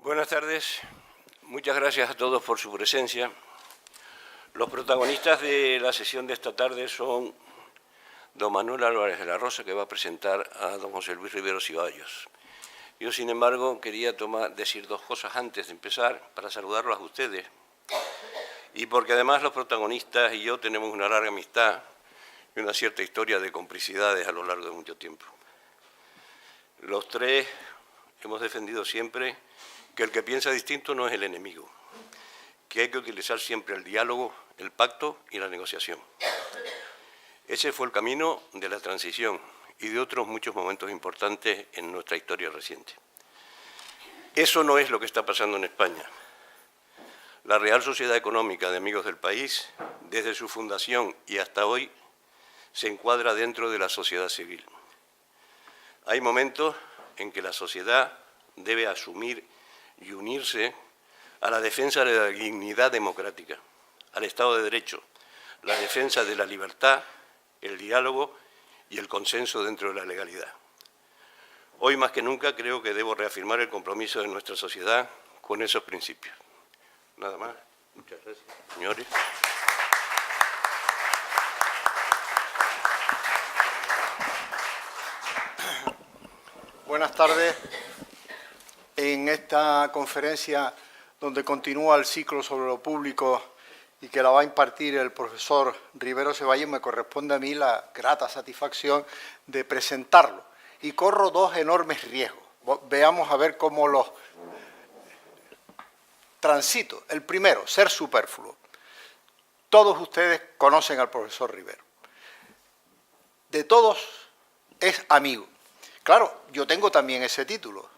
Buenas tardes. Muchas gracias a todos por su presencia. Los protagonistas de la sesión de esta tarde son don Manuel Álvarez de la Rosa, que va a presentar a don José Luis Rivero Ceballos. Yo, sin embargo, quería decir dos cosas antes de empezar, para saludarlos a ustedes, y porque además los protagonistas y yo tenemos una larga amistad y una cierta historia de complicidades a lo largo de mucho tiempo. Los tres hemos defendido siempre que el que piensa distinto no es el enemigo, que hay que utilizar siempre el diálogo, el pacto y la negociación. Ese fue el camino de la transición y de otros muchos momentos importantes en nuestra historia reciente. Eso no es lo que está pasando en España. La Real Sociedad Económica de Amigos del País, desde su fundación y hasta hoy, se encuadra dentro de la sociedad civil. Hay momentos en que la sociedad debe asumir y unirse a la defensa de la dignidad democrática, al Estado de Derecho, la defensa de la libertad, el diálogo y el consenso dentro de la legalidad. Hoy más que nunca creo que debo reafirmar el compromiso de nuestra sociedad con esos principios. Nada más. Muchas gracias, señores. Buenas tardes. En esta conferencia, donde continúa el ciclo sobre lo público y que la va a impartir el profesor Rivero Ceballos, me corresponde a mí la grata satisfacción de presentarlo. Y corro dos enormes riesgos. Veamos a ver cómo los transito. El primero, ser superfluo. Todos ustedes conocen al profesor Rivero. De todos es amigo. Claro, yo tengo también ese título.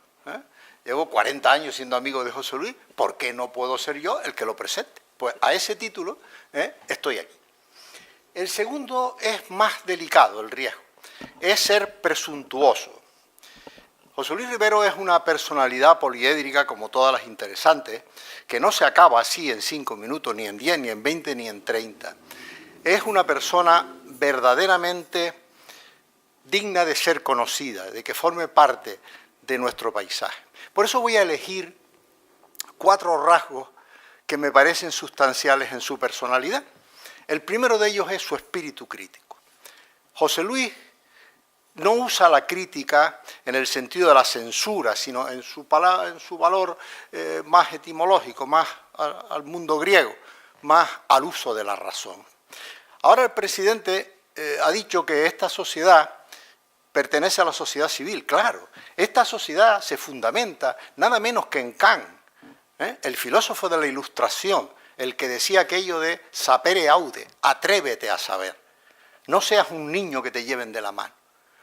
Llevo 40 años siendo amigo de José Luis, ¿por qué no puedo ser yo el que lo presente? Pues a ese título estoy aquí. El segundo es más delicado, el riesgo, es ser presuntuoso. José Luis Rivero es una personalidad poliédrica, como todas las interesantes, que no se acaba así en 5 minutos, ni en 10, ni en 20, ni en 30. Es una persona verdaderamente digna de ser conocida, de que forme parte de nuestro paisaje. Por eso voy a elegir 4 rasgos que me parecen sustanciales en su personalidad. El primero de ellos es su espíritu crítico. José Luis no usa la crítica en el sentido de la censura, sino en su valor más etimológico, más al mundo griego, más al uso de la razón. Ahora el presidente ha dicho que esta sociedad pertenece a la sociedad civil. Claro, esta sociedad se fundamenta nada menos que en Kant, el filósofo de la Ilustración, el que decía aquello de sapere aude, atrévete a saber. No seas un niño que te lleven de la mano.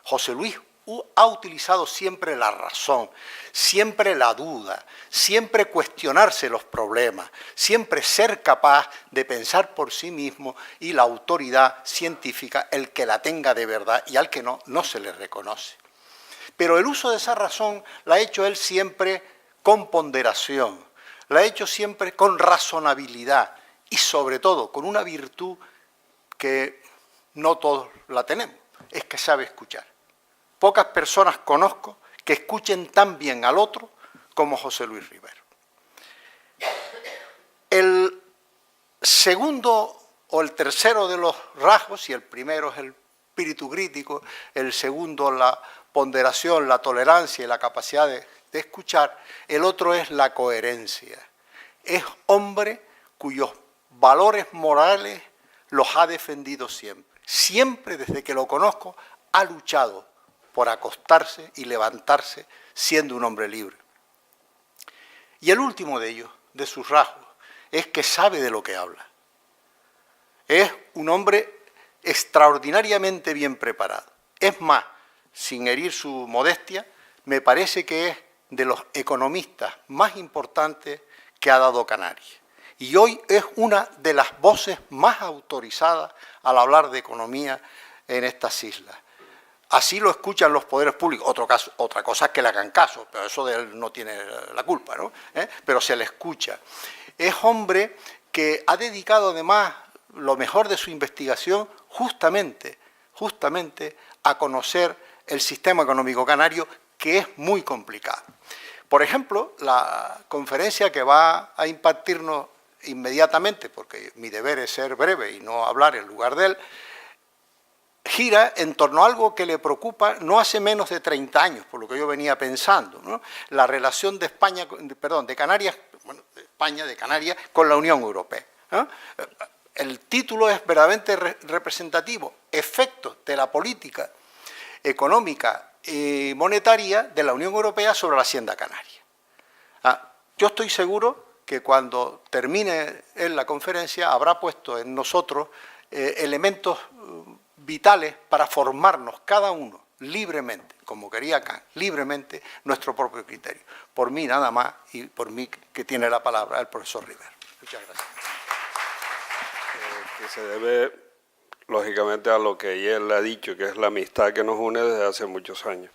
José Luis ha utilizado siempre la razón, siempre la duda, siempre cuestionarse los problemas, siempre ser capaz de pensar por sí mismo y la autoridad científica, el que la tenga de verdad y al que no, no se le reconoce. Pero el uso de esa razón la ha hecho él siempre con ponderación, la ha hecho siempre con razonabilidad y sobre todo con una virtud que no todos la tenemos, es que sabe escuchar. Pocas personas conozco que escuchen tan bien al otro como José Luis Rivero. El segundo o el tercero de los rasgos, si el primero es el espíritu crítico, el segundo la ponderación, la tolerancia y la capacidad de escuchar, el otro es la coherencia. Es hombre cuyos valores morales los ha defendido siempre. Siempre desde que lo conozco ha luchado por acostarse y levantarse siendo un hombre libre. Y el último de ellos, de sus rasgos, es que sabe de lo que habla. Es un hombre extraordinariamente bien preparado. Es más, sin herir su modestia, me parece que es de los economistas más importantes que ha dado Canarias. Y hoy es una de las voces más autorizadas al hablar de economía en estas islas. Así lo escuchan los poderes públicos. Otra cosa es que le hagan caso, pero eso de él no tiene la culpa, ¿no? Pero se le escucha. Es hombre que ha dedicado además lo mejor de su investigación justamente a conocer el sistema económico canario, que es muy complicado. Por ejemplo, la conferencia que va a impartirnos inmediatamente, porque mi deber es ser breve y no hablar en lugar de él, gira en torno a algo que le preocupa no hace menos de 30 años, por lo que yo venía pensando, ¿no? La relación de España, perdón, de Canarias, bueno, de España, de Canarias, con la Unión Europea, ¿no? El título es verdaderamente representativo, efectos de la política económica y monetaria de la Unión Europea sobre la hacienda canaria. Yo estoy seguro que cuando termine en la conferencia habrá puesto en nosotros elementos vitales para formarnos cada uno libremente, como quería Kant, libremente nuestro propio criterio. Por mí nada más y por mí que tiene la palabra el profesor Rivero. Muchas gracias. Que se debe, lógicamente, a lo que él ha dicho, que es la amistad que nos une desde hace muchos años.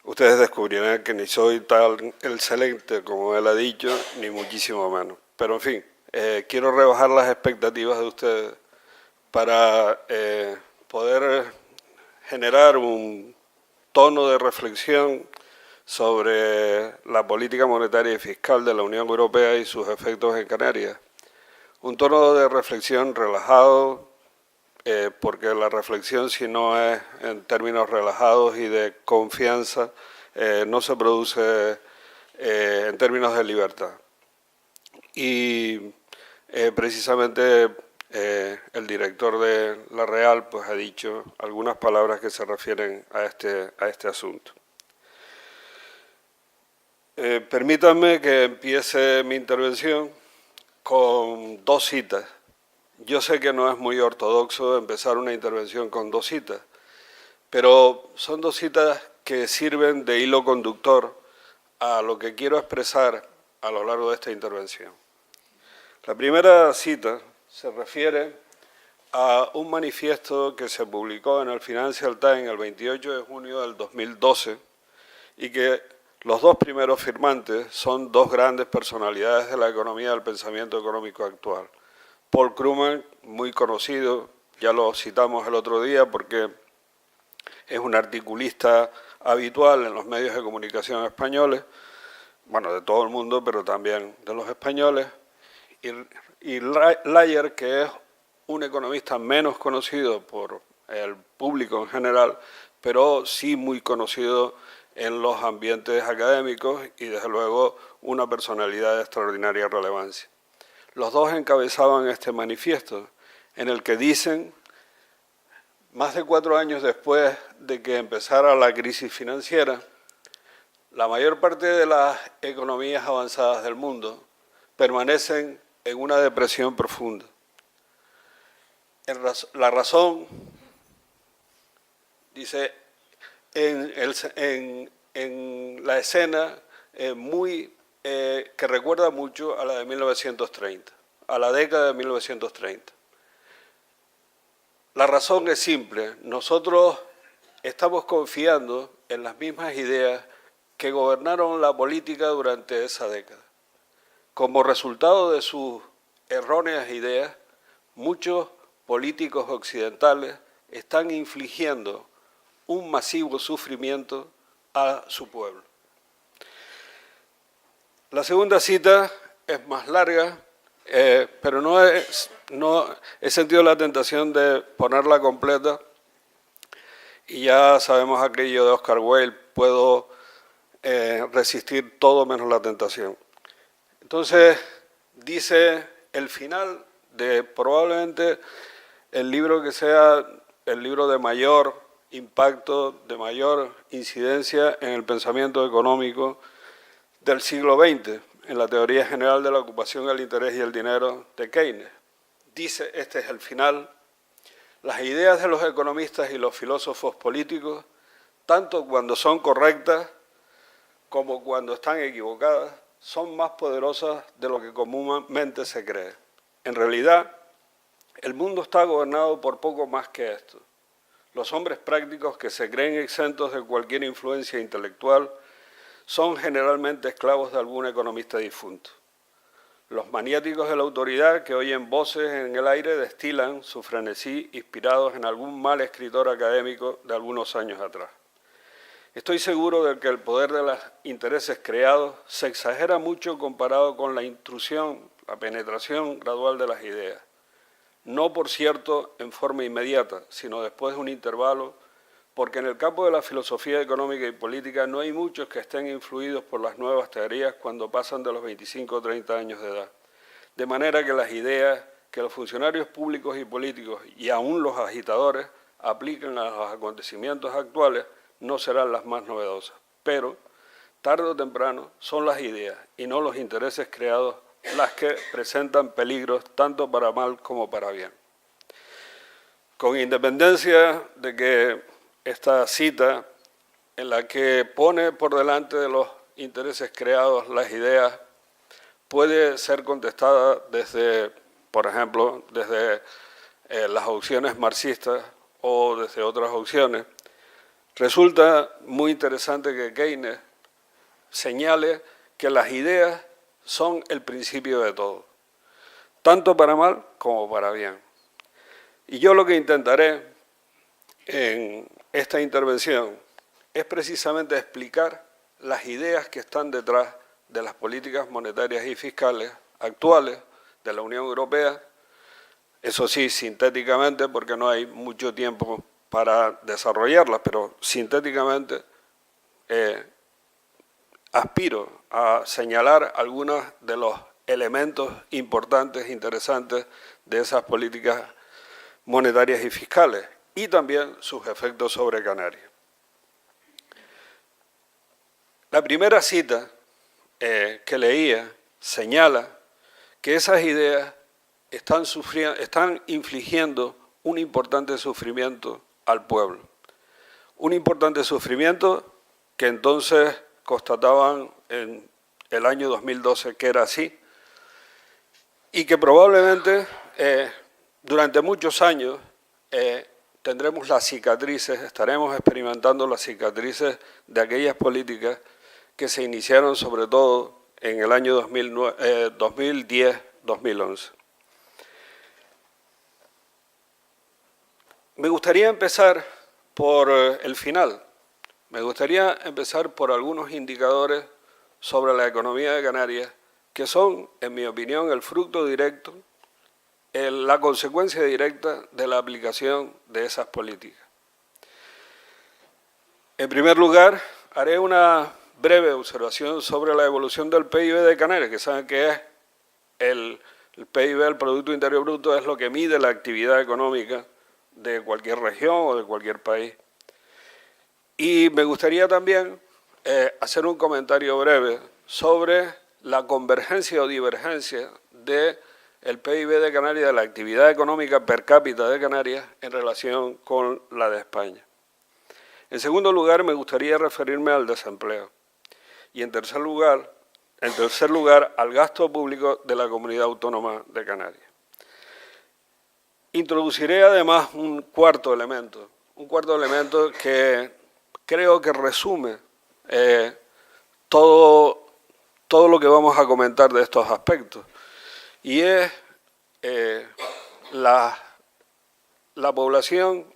Ustedes descubrirán que ni soy tan excelente como él ha dicho, ni muchísimo menos. Pero, en fin, quiero rebajar las expectativas de ustedes para poder generar un tono de reflexión sobre la política monetaria y fiscal de la Unión Europea y sus efectos en Canarias. Un tono de reflexión relajado, porque la reflexión, si no es en términos relajados y de confianza, no se produce en términos de libertad. Y precisamente el director de La Real pues, ha dicho algunas palabras que se refieren a este asunto. Permítanme que empiece mi intervención con dos citas. Yo sé que no es muy ortodoxo empezar una intervención con dos citas, pero son dos citas que sirven de hilo conductor a lo que quiero expresar a lo largo de esta intervención. La primera cita se refiere a un manifiesto que se publicó en el Financial Times el 28 de junio del 2012 y que los dos primeros firmantes son dos grandes personalidades de la economía del pensamiento económico actual. Paul Krugman, muy conocido, ya lo citamos el otro día porque es un articulista habitual en los medios de comunicación españoles, bueno, de todo el mundo, pero también de los españoles, y Layer, que es un economista menos conocido por el público en general, pero sí muy conocido en los ambientes académicos y, desde luego, una personalidad de extraordinaria relevancia. Los dos encabezaban este manifiesto, en el que dicen, más de 4 años después de que empezara la crisis financiera, la mayor parte de las economías avanzadas del mundo permanecen en una depresión profunda. La razón, dice, en la escena que recuerda mucho a la de 1930, a la década de 1930. La razón es simple, nosotros estamos confiando en las mismas ideas que gobernaron la política durante esa década. Como resultado de sus erróneas ideas, muchos políticos occidentales están infligiendo un masivo sufrimiento a su pueblo. La segunda cita es más larga, pero no he sentido la tentación de ponerla completa, y ya sabemos aquello de Oscar Wilde, puedo resistir todo menos la tentación. Entonces, dice el final de probablemente el libro que sea el libro de mayor impacto, de mayor incidencia en el pensamiento económico del siglo XX, en la teoría general de la ocupación, el interés y el dinero de Keynes. Dice, este es el final, las ideas de los economistas y los filósofos políticos, tanto cuando son correctas como cuando están equivocadas, son más poderosas de lo que comúnmente se cree. En realidad, el mundo está gobernado por poco más que esto. Los hombres prácticos que se creen exentos de cualquier influencia intelectual son generalmente esclavos de algún economista difunto. Los maniáticos de la autoridad que oyen voces en el aire destilan su frenesí inspirados en algún mal escritor académico de algunos años atrás. Estoy seguro de que el poder de los intereses creados se exagera mucho comparado con la intrusión, la penetración gradual de las ideas. No, por cierto, en forma inmediata, sino después de un intervalo, porque en el campo de la filosofía económica y política no hay muchos que estén influidos por las nuevas teorías cuando pasan de los 25 o 30 años de edad. De manera que las ideas que los funcionarios públicos y políticos y aún los agitadores aplican a los acontecimientos actuales no serán las más novedosas. Pero, tarde o temprano, son las ideas y no los intereses creados las que presentan peligros tanto para mal como para bien. Con independencia de que esta cita, en la que pone por delante de los intereses creados las ideas, puede ser contestada desde, por ejemplo, desde las opciones marxistas o desde otras opciones, resulta muy interesante que Keynes señale que las ideas son el principio de todo, tanto para mal como para bien. Y yo lo que intentaré en esta intervención es precisamente explicar las ideas que están detrás de las políticas monetarias y fiscales actuales de la Unión Europea, eso sí, sintéticamente, porque no hay mucho tiempo para desarrollarlas, pero sintéticamente aspiro a señalar algunos de los elementos importantes, interesantes de esas políticas monetarias y fiscales y también sus efectos sobre Canarias. La primera cita que leía señala que esas ideas están infligiendo un importante sufrimiento al pueblo. Un importante sufrimiento que entonces constataban en el año 2012 que era así y que probablemente durante muchos años tendremos las cicatrices, estaremos experimentando las cicatrices de aquellas políticas que se iniciaron sobre todo en el año 2010-2011. Me gustaría empezar por el final. Me gustaría empezar por algunos indicadores sobre la economía de Canarias que son, en mi opinión, el fruto directo, la consecuencia directa de la aplicación de esas políticas. En primer lugar, haré una breve observación sobre la evolución del PIB de Canarias, que saben que es el PIB, el Producto Interior Bruto, es lo que mide la actividad económica de cualquier región o de cualquier país. Y me gustaría también hacer un comentario breve sobre la convergencia o divergencia del PIB de Canarias, de la actividad económica per cápita de Canarias en relación con la de España. En segundo lugar, me gustaría referirme al desempleo. Y en tercer lugar, al gasto público de la Comunidad Autónoma de Canarias. Introduciré además un cuarto elemento que creo que resume todo lo que vamos a comentar de estos aspectos, y es la población,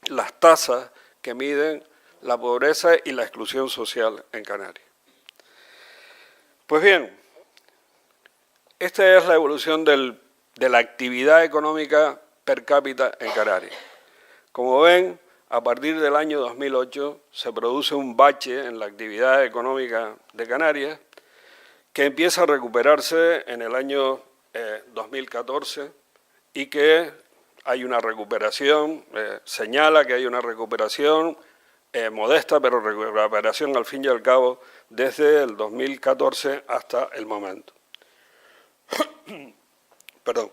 las tasas que miden la pobreza y la exclusión social en Canarias. Pues bien, esta es la evolución de la actividad económica per cápita en Canarias. Como ven, a partir del año 2008 se produce un bache en la actividad económica de Canarias que empieza a recuperarse en el año 2014 y que hay una recuperación, señala que hay una recuperación modesta, pero recuperación al fin y al cabo desde el 2014 hasta el momento. Perdón.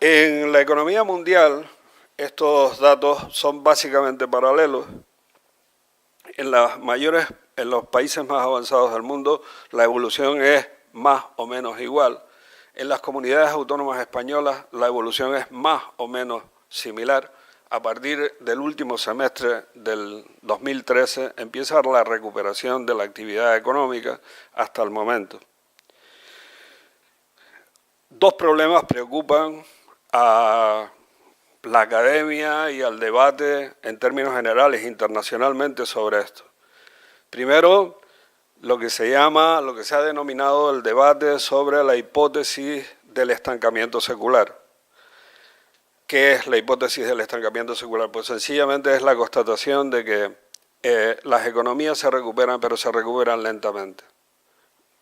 En la economía mundial, estos datos son básicamente paralelos. En los países más avanzados del mundo, la evolución es más o menos igual. En las comunidades autónomas españolas, la evolución es más o menos similar. A partir del último semestre del 2013 empieza la recuperación de la actividad económica hasta el momento. Dos problemas preocupan a la academia y al debate en términos generales internacionalmente sobre esto. Primero, lo que se ha denominado el debate sobre la hipótesis del estancamiento secular. ¿Qué es la hipótesis del estancamiento secular? Pues sencillamente es la constatación de que las economías se recuperan, pero se recuperan lentamente.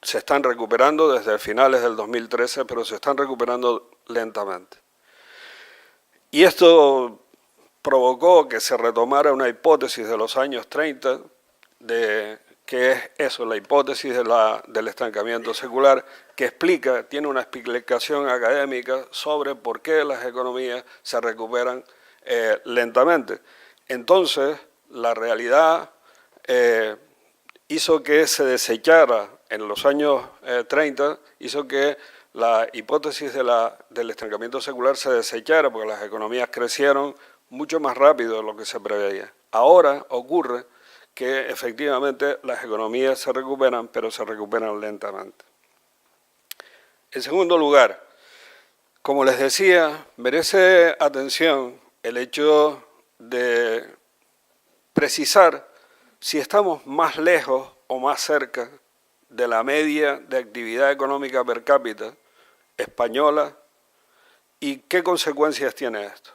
Se están recuperando desde finales del 2013, pero se están recuperando lentamente. Y esto provocó que se retomara una hipótesis de los años 30, que es eso, la hipótesis del estancamiento secular, que tiene una explicación académica sobre por qué las economías se recuperan lentamente. Entonces, la realidad hizo que se desechara en los años 30, hizo que la hipótesis del estancamiento secular se desechara porque las economías crecieron mucho más rápido de lo que se preveía. Ahora ocurre que efectivamente las economías se recuperan, pero se recuperan lentamente. En segundo lugar, como les decía, merece atención el hecho de precisar si estamos más lejos o más cerca de la media de actividad económica per cápita española y qué consecuencias tiene esto.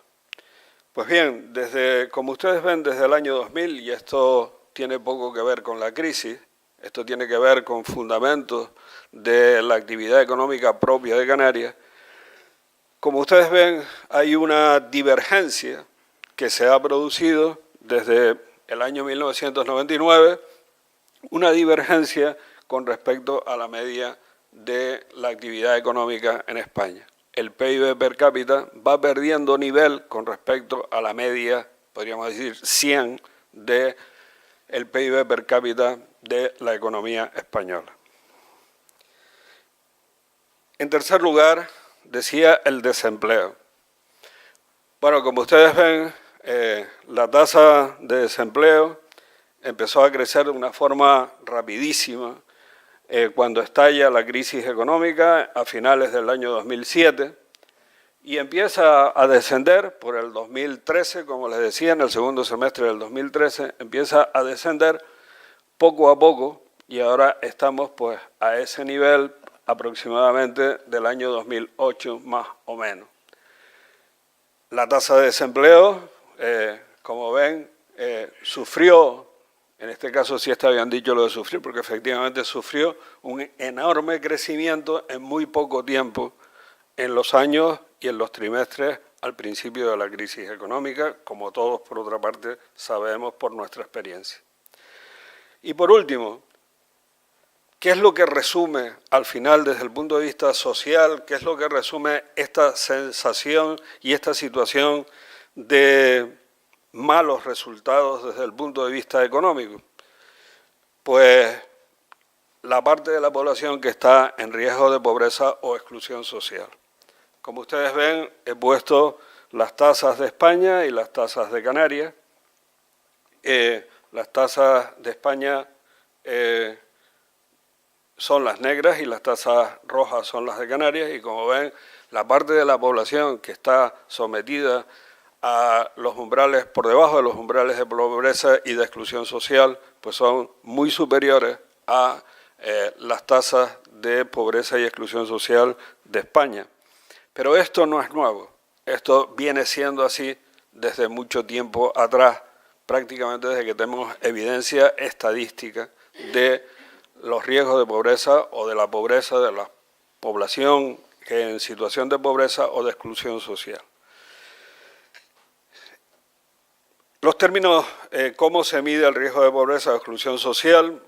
Pues bien, como ustedes ven, desde el año 2000, y esto tiene poco que ver con la crisis, esto tiene que ver con fundamentos de la actividad económica propia de Canarias, como ustedes ven, hay una divergencia que se ha producido desde el año 1999, una divergencia con respecto a la media de la actividad económica en España. El PIB per cápita va perdiendo nivel con respecto a la media, podríamos decir 100, del PIB per cápita de la economía española. En tercer lugar, decía el desempleo. Bueno, como ustedes ven, la tasa de desempleo empezó a crecer de una forma rapidísima cuando estalla la crisis económica a finales del año 2007 y empieza a descender por el 2013, como les decía, en el segundo semestre del 2013, empieza a descender poco a poco y ahora estamos pues a ese nivel aproximadamente del año 2008 más o menos. La tasa de desempleo, como ven, sufrió, en este caso sí está bien dicho lo de sufrir, porque efectivamente sufrió un enorme crecimiento en muy poco tiempo, en los años y en los trimestres al principio de la crisis económica, como todos por otra parte sabemos por nuestra experiencia. Y por último, ¿qué es lo que resume al final desde el punto de vista social? ¿Qué es lo que resume esta sensación y esta situación de malos resultados desde el punto de vista económico? Pues la parte de la población que está en riesgo de pobreza o exclusión social. Como ustedes ven, he puesto las tasas de España y las tasas de Canarias. Las tasas de España son las negras y las tasas rojas son las de Canarias, y como ven, la parte de la población que está sometida a los umbrales, por debajo de los umbrales de pobreza y de exclusión social, pues son muy superiores a las tasas de pobreza y exclusión social de España. Pero esto no es nuevo, esto viene siendo así desde mucho tiempo atrás, prácticamente desde que tenemos evidencia estadística de los riesgos de pobreza o de la pobreza de la población que en situación de pobreza o de exclusión social. Los términos, cómo se mide el riesgo de pobreza o exclusión social,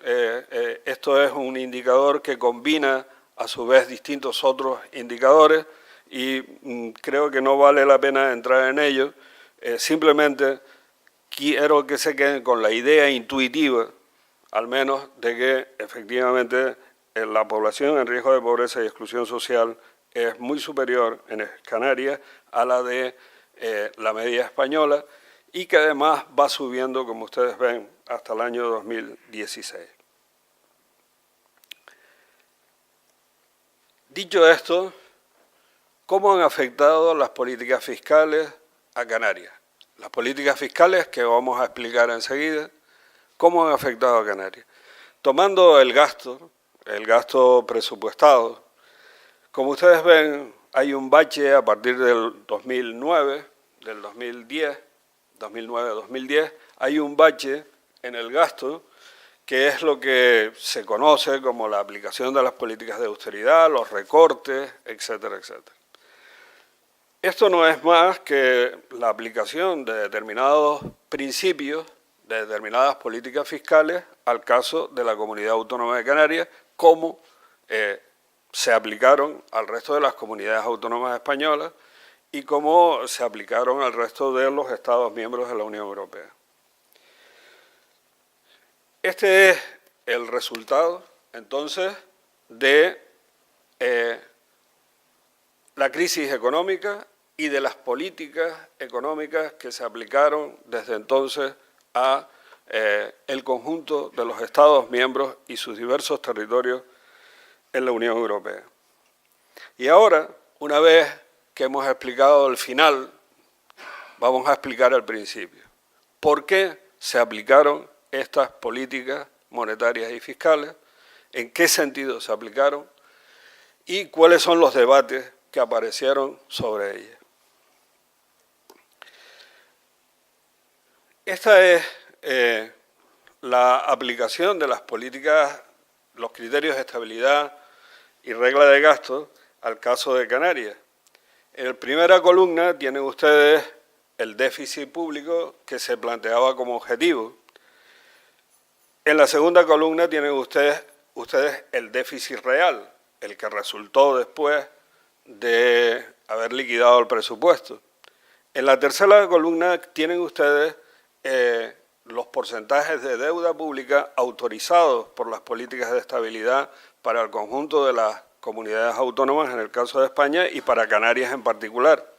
esto es un indicador que combina a su vez distintos otros indicadores y creo que no vale la pena entrar en ello, simplemente quiero que se queden con la idea intuitiva, al menos de que efectivamente la población en riesgo de pobreza y exclusión social es muy superior en Canarias a la de la media española y que además va subiendo, como ustedes ven, hasta el año 2016. Dicho esto, ¿cómo han afectado las políticas fiscales a Canarias. Las políticas fiscales, que vamos a explicar enseguida, cómo han afectado a Canarias. Tomando el gasto presupuestado, como ustedes ven, hay un bache a partir del 2009, del 2010, 2009-2010, hay un bache en el gasto, que es lo que se conoce como la aplicación de las políticas de austeridad, los recortes, etcétera, etcétera. Esto no es más que la aplicación de determinados principios, de determinadas políticas fiscales al caso de la Comunidad Autónoma de Canarias, como se aplicaron al resto de las comunidades autónomas españolas y como se aplicaron al resto de los Estados miembros de la Unión Europea. Este es el resultado, entonces, de la crisis económica y de las políticas económicas que se aplicaron desde entonces a el conjunto de los Estados miembros y sus diversos territorios en la Unión Europea. Y ahora, una vez que hemos explicado el final, vamos a explicar el principio. ¿Por qué se aplicaron estas políticas monetarias y fiscales? ¿En qué sentido se aplicaron? ¿Y cuáles son los debates que aparecieron sobre ellas? Esta es la aplicación de las políticas, los criterios de estabilidad y regla de gasto al caso de Canarias. En la primera columna tienen ustedes el déficit público que se planteaba como objetivo. En la segunda columna tienen ustedes el déficit real, el que resultó después de haber liquidado el presupuesto. En la tercera columna tienen ustedes los porcentajes de deuda pública autorizados por las políticas de estabilidad para el conjunto de las comunidades autónomas, en el caso de España, y para Canarias en particular.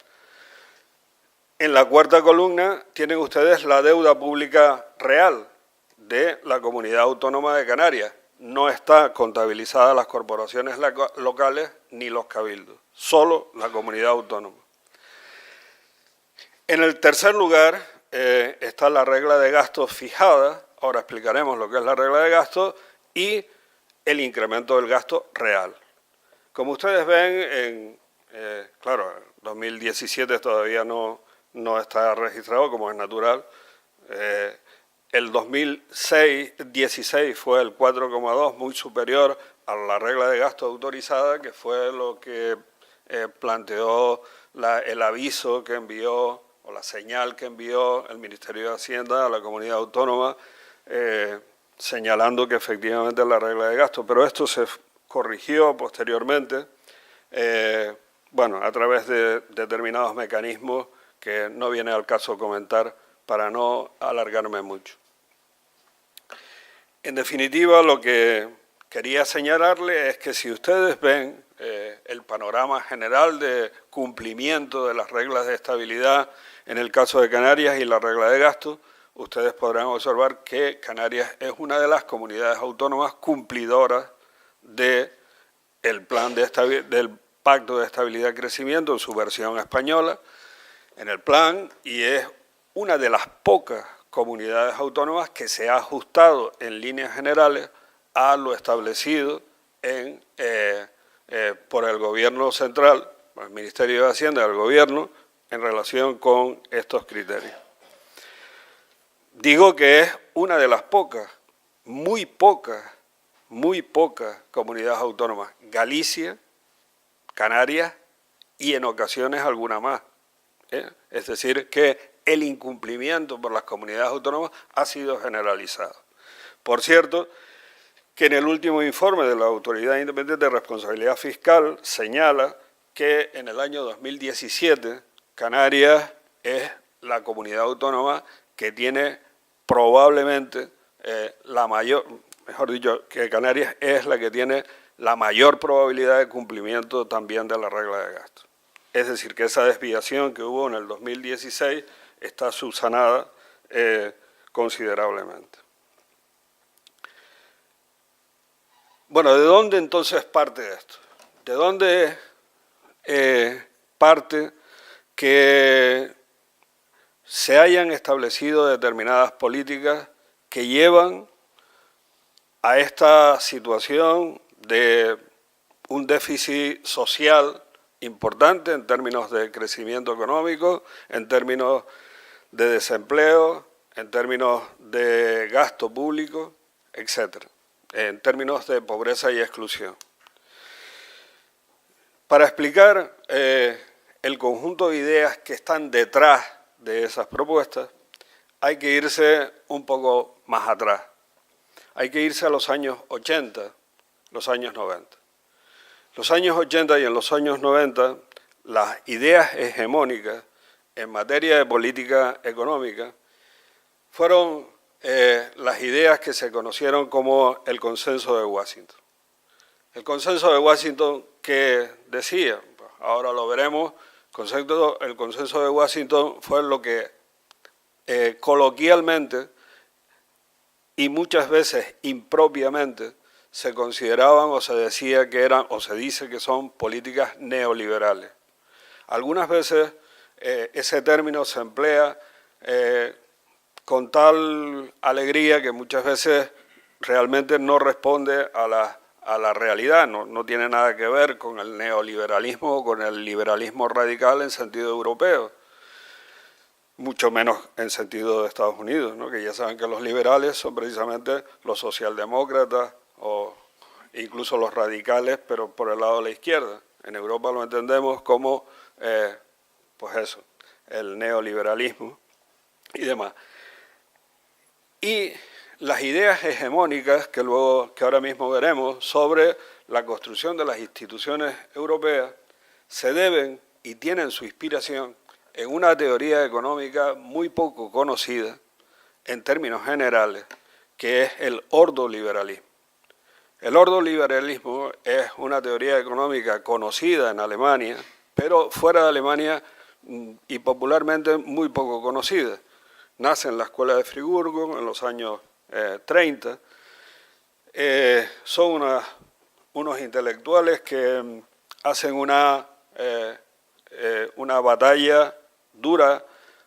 En la cuarta columna tienen ustedes la deuda pública real de la Comunidad Autónoma de Canarias. No está contabilizada las corporaciones locales ni los cabildos, solo la comunidad autónoma. En el tercer lugar está la regla de gasto fijada, ahora explicaremos lo que es la regla de gasto, y el incremento del gasto real. Como ustedes ven, claro, 2017 todavía no está registrado, como es natural. El 2016 fue el 4,2, muy superior a la regla de gasto autorizada, que fue lo que planteó el aviso que envió, o la señal que envió el Ministerio de Hacienda a la comunidad autónoma, señalando que efectivamente es la regla de gasto. Pero esto se corrigió posteriormente, bueno, a través de determinados mecanismos que no viene al caso comentar para no alargarme mucho. En definitiva, lo que quería señalarle es que si ustedes ven el panorama general de cumplimiento de las reglas de estabilidad en el caso de Canarias y la regla de gasto, ustedes podrán observar que Canarias es una de las comunidades autónomas cumplidoras del Pacto de Estabilidad y Crecimiento en su versión española, en el plan, y es una de las pocas comunidades autónomas que se ha ajustado en líneas generales a lo establecido por el Gobierno central, por el Ministerio de Hacienda del Gobierno, en relación con estos criterios. Digo que es una de las pocas, muy pocas comunidades autónomas, Galicia, Canarias y en ocasiones alguna más. Es decir, que el incumplimiento por las comunidades autónomas ha sido generalizado. Por cierto, que en el último informe de la Autoridad Independiente de Responsabilidad Fiscal señala que en el año 2017 Canarias es la comunidad autónoma que tiene probablemente que Canarias es la que tiene la mayor probabilidad de cumplimiento también de la regla de gasto. Es decir, que esa desviación que hubo en el 2016 está subsanada considerablemente. Bueno, ¿de dónde entonces parte esto? ¿De dónde parte que se hayan establecido determinadas políticas que llevan a esta situación de un déficit social importante en términos de crecimiento económico, en términos de desempleo, en términos de gasto público, etcétera, en términos de pobreza y exclusión. Para explicar el conjunto de ideas que están detrás de esas propuestas, hay que irse un poco más atrás. Hay que irse a los años 80, los años 90. Los años 80 y en los años 90, las ideas hegemónicas en materia de política económica fueron las ideas que se conocieron como el Consenso de Washington. El Consenso de Washington, que decía, ahora lo veremos, el Consenso de Washington fue lo que coloquialmente y muchas veces impropiamente se consideraban o se decía que eran, o se dice que son políticas neoliberales. Algunas veces ese término se emplea con tal alegría que muchas veces realmente no responde a la realidad, no tiene nada que ver con el neoliberalismo o con el liberalismo radical en sentido europeo, mucho menos en sentido de Estados Unidos, ¿no? Que ya saben que los liberales son precisamente los socialdemócratas o incluso los radicales, pero por el lado de la izquierda. En Europa lo entendemos como, pues eso, el neoliberalismo y demás. Y las ideas hegemónicas que ahora mismo veremos sobre la construcción de las instituciones europeas se deben y tienen su inspiración en una teoría económica muy poco conocida en términos generales, que es el ordoliberalismo. El ordoliberalismo es una teoría económica conocida en Alemania, pero fuera de Alemania y popularmente muy poco conocida. Nace en la Escuela de Friburgo en los años 30. Son unos intelectuales que hacen una batalla dura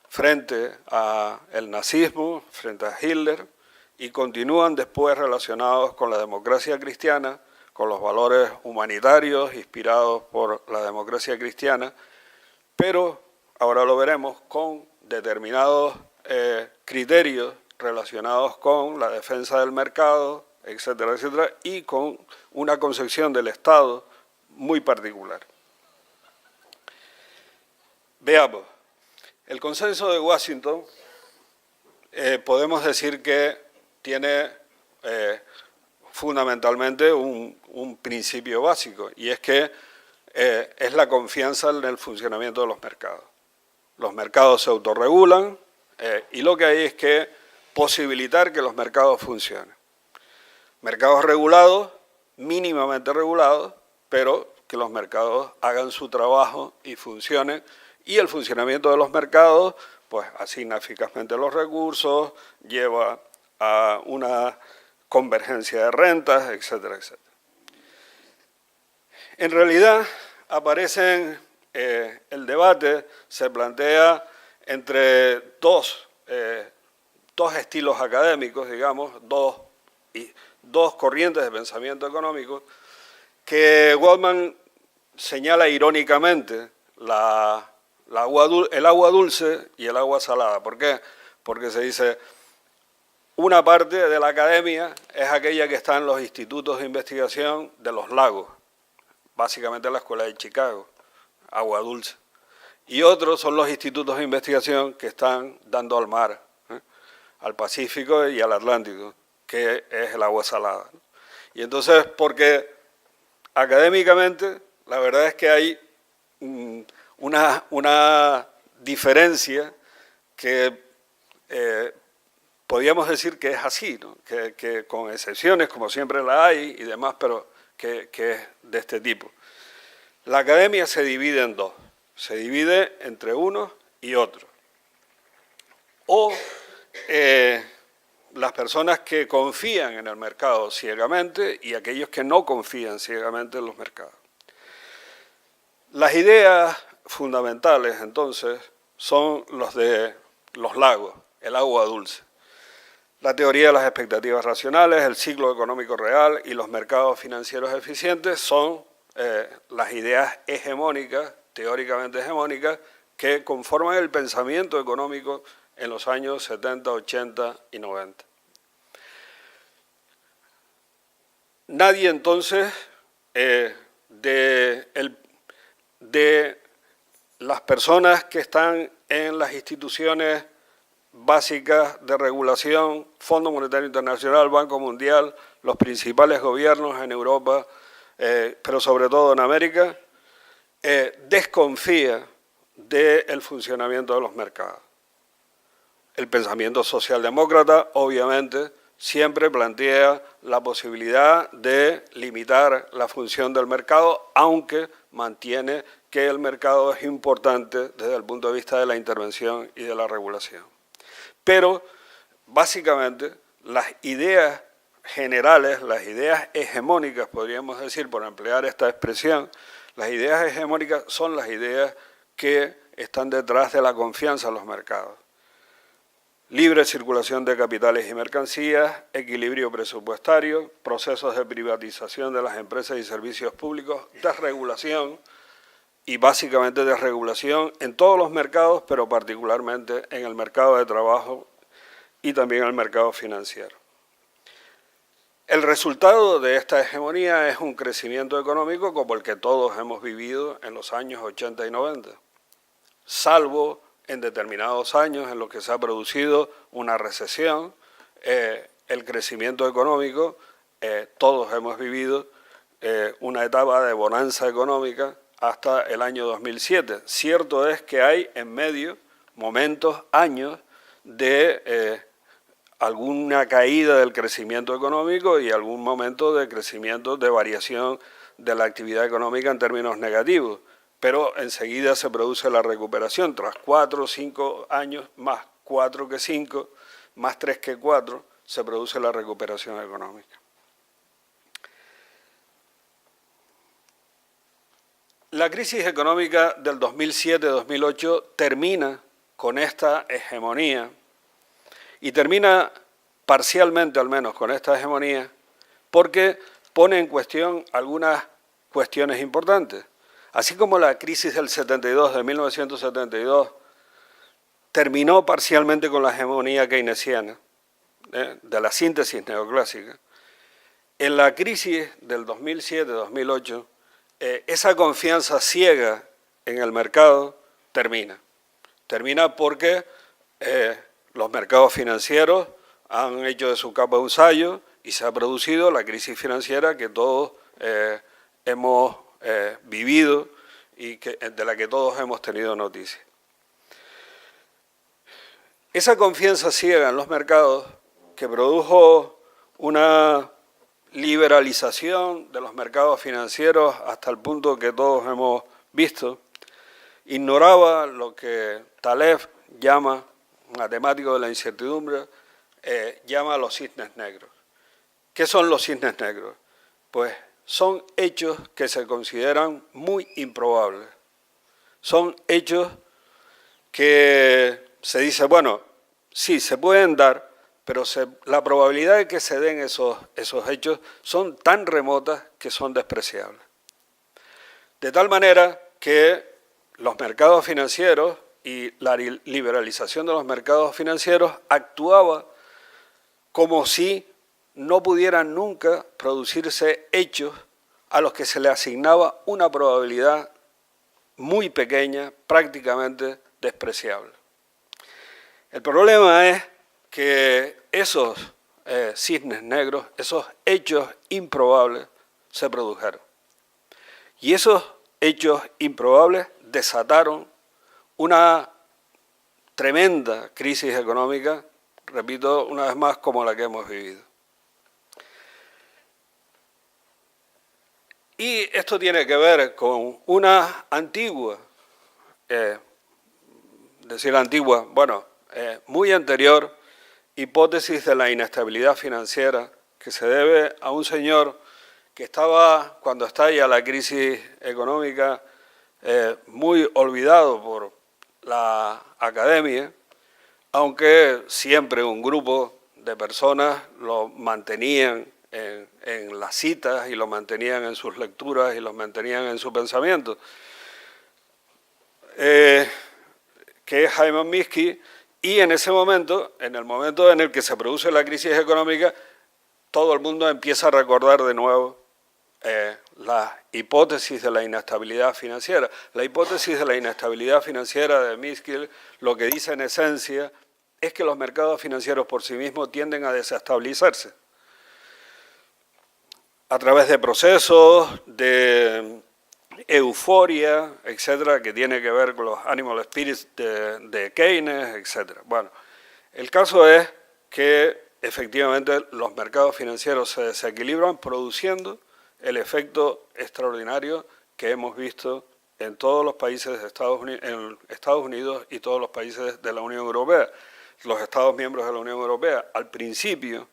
frente al nazismo, frente a Hitler, y continúan después relacionados con la democracia cristiana, con los valores humanitarios inspirados por la democracia cristiana, pero, ahora lo veremos, con determinados criterios relacionados con la defensa del mercado, etcétera, etcétera, y con una concepción del Estado muy particular. Veamos, el Consenso de Washington podemos decir que tiene fundamentalmente un principio básico, y es que es la confianza en el funcionamiento de los mercados. Los mercados se autorregulan y lo que hay es que posibilitar que los mercados funcionen. Mercados regulados, mínimamente regulados, pero que los mercados hagan su trabajo y funcionen, y el funcionamiento de los mercados pues asigna eficazmente los recursos, lleva a una convergencia de rentas, etcétera, etcétera. En realidad aparecen, el debate se plantea entre dos estilos académicos, digamos, dos corrientes de pensamiento económico, que Goldman señala irónicamente el agua dulce y el agua salada. ¿Por qué? Porque se dice, una parte de la academia es aquella que está en los institutos de investigación de los lagos, básicamente la Escuela de Chicago, agua dulce. Y otros son los institutos de investigación que están dando al mar, al Pacífico y al Atlántico, que es el agua salada. Y entonces, porque académicamente, la verdad es que hay una diferencia que podríamos decir que es así, ¿no? que con excepciones, como siempre la hay y demás, pero que es de este tipo. La academia se divide en dos, se divide entre unos y otros. O las personas que confían en el mercado ciegamente y aquellos que no confían ciegamente en los mercados. Las ideas fundamentales, entonces, son los de los lagos, el agua dulce. La teoría de las expectativas racionales, el ciclo económico real y los mercados financieros eficientes son las ideas hegemónicas, teóricamente hegemónicas, que conforman el pensamiento económico en los años 70, 80 y 90. Nadie entonces de las personas que están en las instituciones básicas de regulación, Fondo Monetario Internacional, Banco Mundial, los principales gobiernos en Europa, pero sobre todo en América, desconfía del funcionamiento de los mercados. El pensamiento socialdemócrata, obviamente, siempre plantea la posibilidad de limitar la función del mercado, aunque mantiene que el mercado es importante desde el punto de vista de la intervención y de la regulación. Pero, básicamente, las ideas generales, las ideas hegemónicas, podríamos decir, por emplear esta expresión, las ideas hegemónicas son las ideas que están detrás de la confianza en los mercados. Libre circulación de capitales y mercancías, equilibrio presupuestario, procesos de privatización de las empresas y servicios públicos, desregulación y básicamente desregulación en todos los mercados, pero particularmente en el mercado de trabajo y también en el mercado financiero. El resultado de esta hegemonía es un crecimiento económico como el que todos hemos vivido en los años 80 y 90, salvo en determinados años en los que se ha producido una recesión, el crecimiento económico, todos hemos vivido una etapa de bonanza económica hasta el año 2007. Cierto es que hay en medio momentos, años de alguna caída del crecimiento económico y algún momento de crecimiento, de variación de la actividad económica en términos negativos. Pero enseguida se produce la recuperación, tras 4 o 5 años, más 4 que 5, más 3 que 4, se produce la recuperación económica. La crisis económica del 2007-2008 termina con esta hegemonía, y termina parcialmente al menos con esta hegemonía, porque pone en cuestión algunas cuestiones importantes. Así como la crisis del 72, de 1972, terminó parcialmente con la hegemonía keynesiana, de la síntesis neoclásica, en la crisis del 2007-2008, esa confianza ciega en el mercado termina. Termina porque los mercados financieros han hecho de su capa un sayo y se ha producido la crisis financiera que todos hemos vivido y de la que todos hemos tenido noticia. Esa confianza ciega en los mercados que produjo una liberalización de los mercados financieros hasta el punto que todos hemos visto, ignoraba lo que Taleb llama, un matemático de la incertidumbre, llama los cisnes negros. ¿Qué son los cisnes negros? Pues son hechos que se consideran muy improbables. Son hechos que se dice, bueno, sí, se pueden dar, pero la probabilidad de que se den esos hechos son tan remotas que son despreciables. De tal manera que los mercados financieros y la liberalización de los mercados financieros actuaba como si no pudieran nunca producirse hechos a los que se le asignaba una probabilidad muy pequeña, prácticamente despreciable. El problema es que esos cisnes negros, esos hechos improbables, se produjeron. Y esos hechos improbables desataron una tremenda crisis económica, repito una vez más, como la que hemos vivido. Y esto tiene que ver con una antigua, muy anterior hipótesis de la inestabilidad financiera que se debe a un señor que estaba, cuando estalla la crisis económica, muy olvidado por la academia, aunque siempre un grupo de personas lo mantenían en las citas y lo mantenían en sus lecturas y lo mantenían en su pensamiento, que es Hyman Minsky, y en ese momento, en el momento en el que se produce la crisis económica, todo el mundo empieza a recordar de nuevo la hipótesis de la inestabilidad financiera. La hipótesis de la inestabilidad financiera de Minsky lo que dice en esencia es que los mercados financieros por sí mismos tienden a desestabilizarse a través de procesos de euforia, etcétera, que tiene que ver con los animal spirits de Keynes, etcétera. Bueno, el caso es que efectivamente los mercados financieros se desequilibran produciendo el efecto extraordinario que hemos visto en todos los países de Estados Unidos y todos los países de la Unión Europea, los Estados miembros de la Unión Europea. Al principio,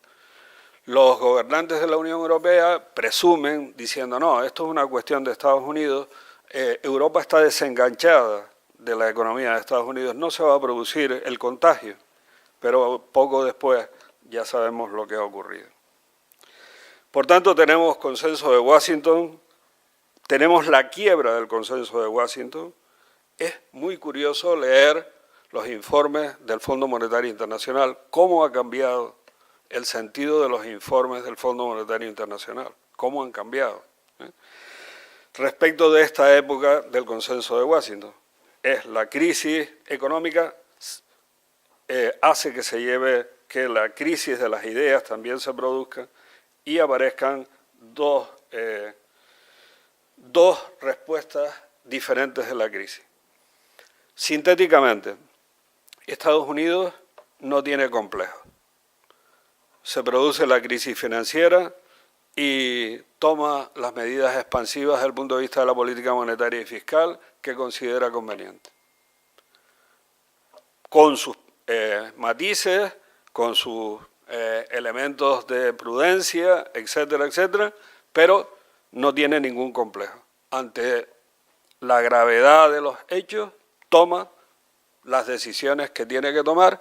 los gobernantes de la Unión Europea presumen diciendo, no, esto es una cuestión de Estados Unidos, Europa está desenganchada de la economía de Estados Unidos, no se va a producir el contagio, pero poco después ya sabemos lo que ha ocurrido. Por tanto, tenemos consenso de Washington, tenemos la quiebra del consenso de Washington. Es muy curioso leer los informes del Fondo Monetario Internacional, cómo ha cambiado el sentido de los informes del Fondo Monetario Internacional, cómo han cambiado. Respecto de esta época del consenso de Washington, es la crisis económica hace que se lleve, que la crisis de las ideas también se produzca y aparezcan dos respuestas diferentes de la crisis. Sintéticamente, Estados Unidos no tiene complejos. Se produce la crisis financiera y toma las medidas expansivas desde el punto de vista de la política monetaria y fiscal que considera conveniente. Con sus matices, con sus elementos de prudencia, etcétera, etcétera, pero no tiene ningún complejo. Ante la gravedad de los hechos, toma las decisiones que tiene que tomar,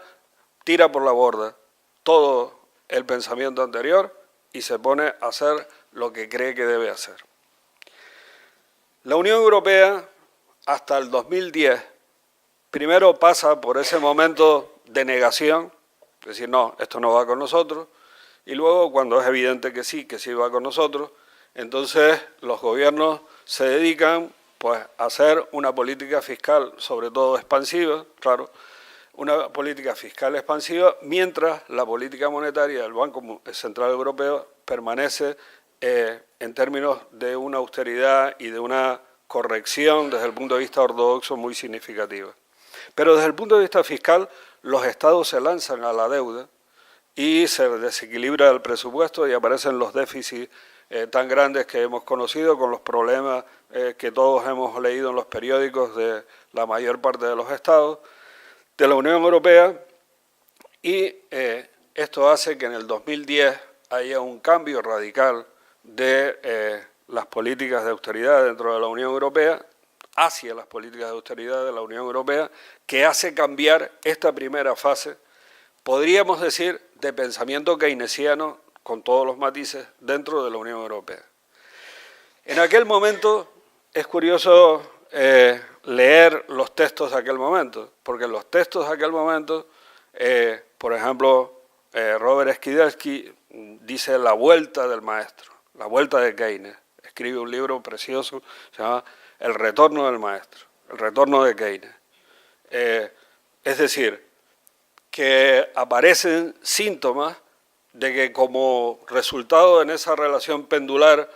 tira por la borda todo el pensamiento anterior y se pone a hacer lo que cree que debe hacer. La Unión Europea, hasta el 2010, primero pasa por ese momento de negación, es decir, no, esto no va con nosotros, y luego cuando es evidente que sí va con nosotros, entonces los gobiernos se dedican pues, a hacer una política fiscal, sobre todo expansiva, claro, una política fiscal expansiva, mientras la política monetaria del Banco Central Europeo permanece en términos de una austeridad y de una corrección desde el punto de vista ortodoxo muy significativa. Pero desde el punto de vista fiscal, los estados se lanzan a la deuda y se desequilibra el presupuesto y aparecen los déficits tan grandes que hemos conocido, con los problemas que todos hemos leído en los periódicos de la mayor parte de los estados de la Unión Europea, y esto hace que en el 2010 haya un cambio radical de las políticas de austeridad dentro de la Unión Europea, hacia las políticas de austeridad de la Unión Europea, que hace cambiar esta primera fase, podríamos decir, de pensamiento keynesiano, con todos los matices, dentro de la Unión Europea. En aquel momento es curioso leer los textos de aquel momento, porque en los textos de aquel momento, por ejemplo, Robert Skidelsky dice la vuelta del maestro, la vuelta de Keynes, escribe un libro precioso, se llama El retorno del maestro, el retorno de Keynes. Es decir, que aparecen síntomas de que como resultado en esa relación pendular,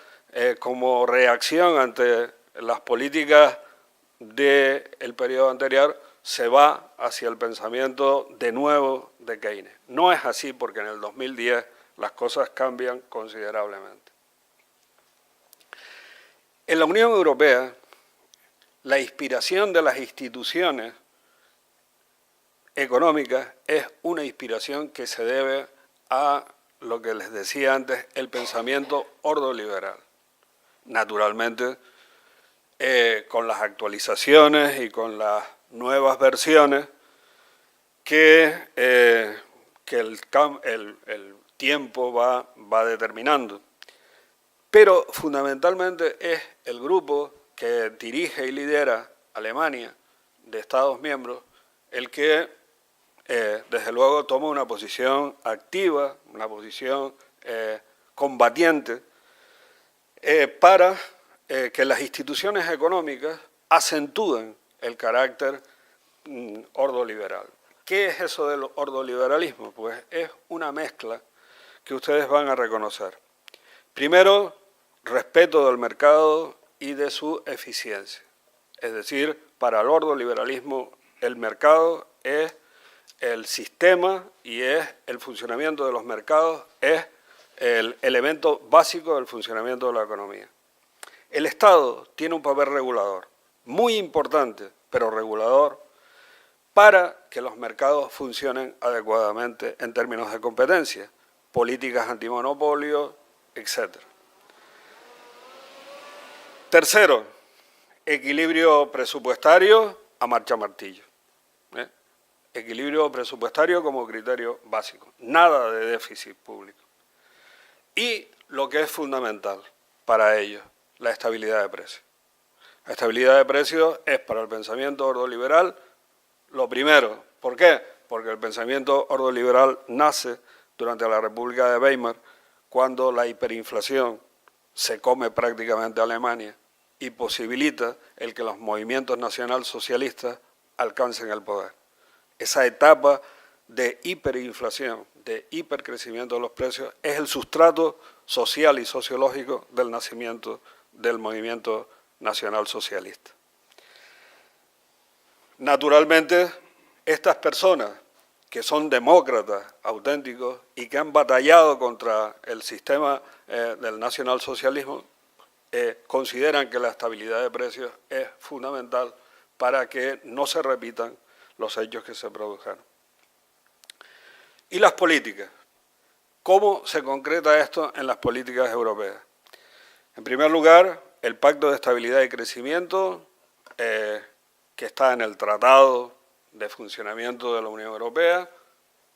como reacción ante las políticas del periodo anterior, se va hacia el pensamiento de nuevo de Keynes. No es así porque en el 2010 las cosas cambian considerablemente. En la Unión Europea, la inspiración de las instituciones económicas es una inspiración que se debe a lo que les decía antes, el pensamiento ordoliberal. Naturalmente, con las actualizaciones y con las nuevas versiones, que el tiempo va determinando. Pero fundamentalmente es el grupo que dirige y lidera Alemania, de Estados miembros, el que desde luego toma una posición activa, una posición combatiente, para que las instituciones económicas acentúen el carácter ordoliberal. ¿Qué es eso del ordoliberalismo? Pues es una mezcla que ustedes van a reconocer. Primero, respeto del mercado y de su eficiencia. Es decir, para el ordoliberalismo el mercado es el sistema y es el funcionamiento de los mercados, es el elemento básico del funcionamiento de la economía. El Estado tiene un papel regulador, muy importante, pero regulador, para que los mercados funcionen adecuadamente en términos de competencia, políticas antimonopolio, etc. Tercero, equilibrio presupuestario a marcha martillo. Equilibrio presupuestario como criterio básico, nada de déficit público. Y lo que es fundamental para ello, la estabilidad de precios. La estabilidad de precios es para el pensamiento ordoliberal lo primero. ¿Por qué? Porque el pensamiento ordoliberal nace durante la República de Weimar, cuando la hiperinflación se come prácticamente a Alemania y posibilita el que los movimientos nacionalsocialistas alcancen el poder. Esa etapa de hiperinflación, de hipercrecimiento de los precios, es el sustrato social y sociológico del nacimiento del movimiento nacionalsocialista. Naturalmente, estas personas que son demócratas auténticos y que han batallado contra el sistema del nacionalsocialismo, consideran que la estabilidad de precios es fundamental para que no se repitan los hechos que se produjeron. Y las políticas. ¿Cómo se concreta esto en las políticas europeas? En primer lugar, el Pacto de Estabilidad y Crecimiento, que está en el Tratado de Funcionamiento de la Unión Europea,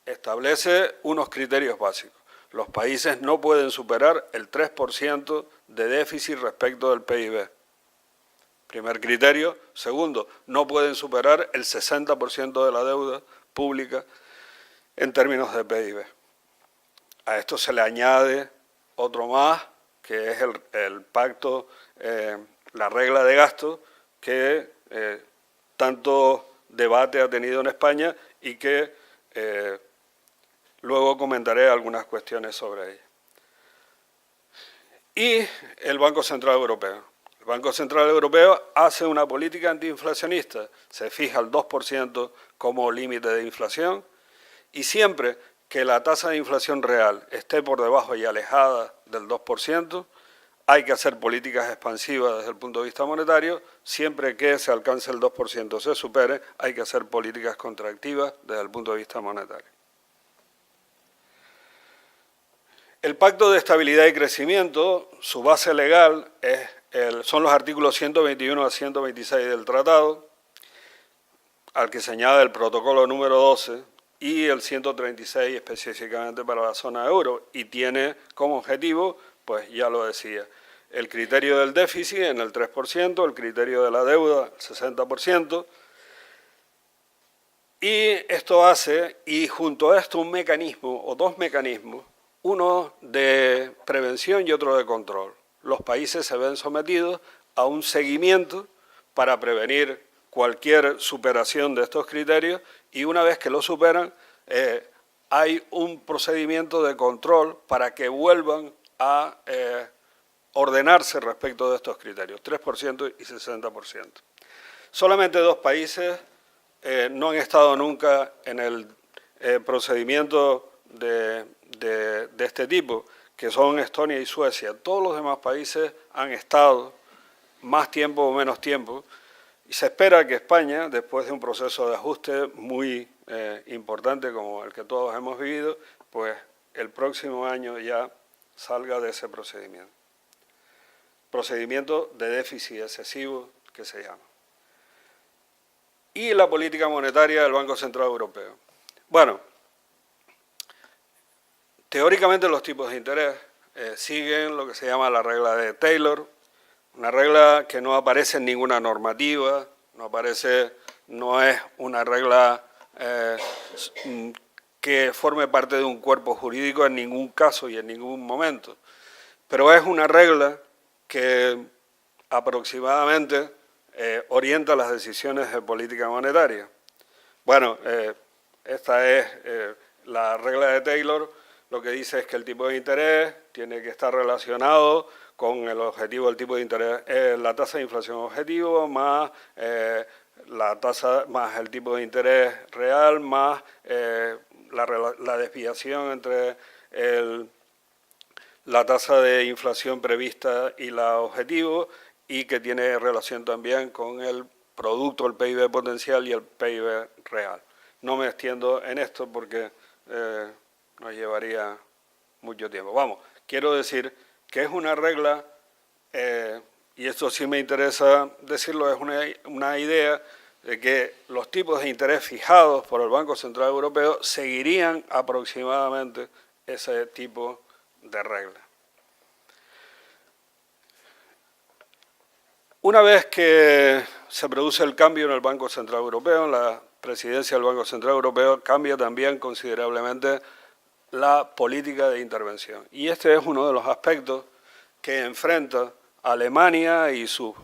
establece unos criterios básicos. Los países no pueden superar el 3% de déficit respecto del PIB. Primer criterio. Segundo, no pueden superar el 60% de la deuda pública en términos de PIB. A esto se le añade otro más, que es el pacto, la regla de gasto, que tanto debate ha tenido en España y que luego comentaré algunas cuestiones sobre ella. Y el Banco Central Europeo. El Banco Central Europeo hace una política antiinflacionista, se fija el 2% como límite de inflación y siempre que la tasa de inflación real esté por debajo y alejada del 2%, hay que hacer políticas expansivas desde el punto de vista monetario, siempre que se alcance el 2% se supere, hay que hacer políticas contractivas desde el punto de vista monetario. El Pacto de Estabilidad y Crecimiento, su base legal son los artículos 121 a 126 del Tratado, al que se añade el protocolo número 12 y el 136 específicamente para la zona euro, y tiene como objetivo, pues ya lo decía, el criterio del déficit en el 3%, el criterio de la deuda el 60%, y esto hace, y junto a esto un mecanismo o dos mecanismos, uno de prevención y otro de control. Los países se ven sometidos a un seguimiento para prevenir cualquier superación de estos criterios y una vez que lo superan hay un procedimiento de control para que vuelvan a ordenarse respecto de estos criterios, 3% y 60%. Solamente dos países no han estado nunca en el procedimiento de este tipo, que son Estonia y Suecia. Todos los demás países han estado más tiempo o menos tiempo y se espera que España, después de un proceso de ajuste muy importante como el que todos hemos vivido, pues el próximo año ya salga de ese procedimiento. Procedimiento de déficit excesivo que se llama. Y la política monetaria del Banco Central Europeo. Bueno, teóricamente los tipos de interés siguen lo que se llama la regla de Taylor, una regla que no aparece en ninguna normativa, no es una regla que forme parte de un cuerpo jurídico en ningún caso y en ningún momento, pero es una regla que aproximadamente orienta las decisiones de política monetaria. Bueno, esta es la regla de Taylor. Lo que dice es que el tipo de interés tiene que estar relacionado con el objetivo del tipo de interés, la tasa de inflación objetivo más la tasa más el tipo de interés real más la desviación entre la tasa de inflación prevista y la objetivo, y que tiene relación también con el producto, el PIB potencial y el PIB real. No me extiendo en esto porque nos llevaría mucho tiempo. Vamos, quiero decir que es una regla, y esto sí me interesa decirlo, es una idea de que los tipos de interés fijados por el Banco Central Europeo seguirían aproximadamente ese tipo de regla. Una vez que se produce el cambio en el Banco Central Europeo, en la presidencia del Banco Central Europeo, cambia también considerablemente la política de intervención. Y este es uno de los aspectos que enfrenta Alemania y sus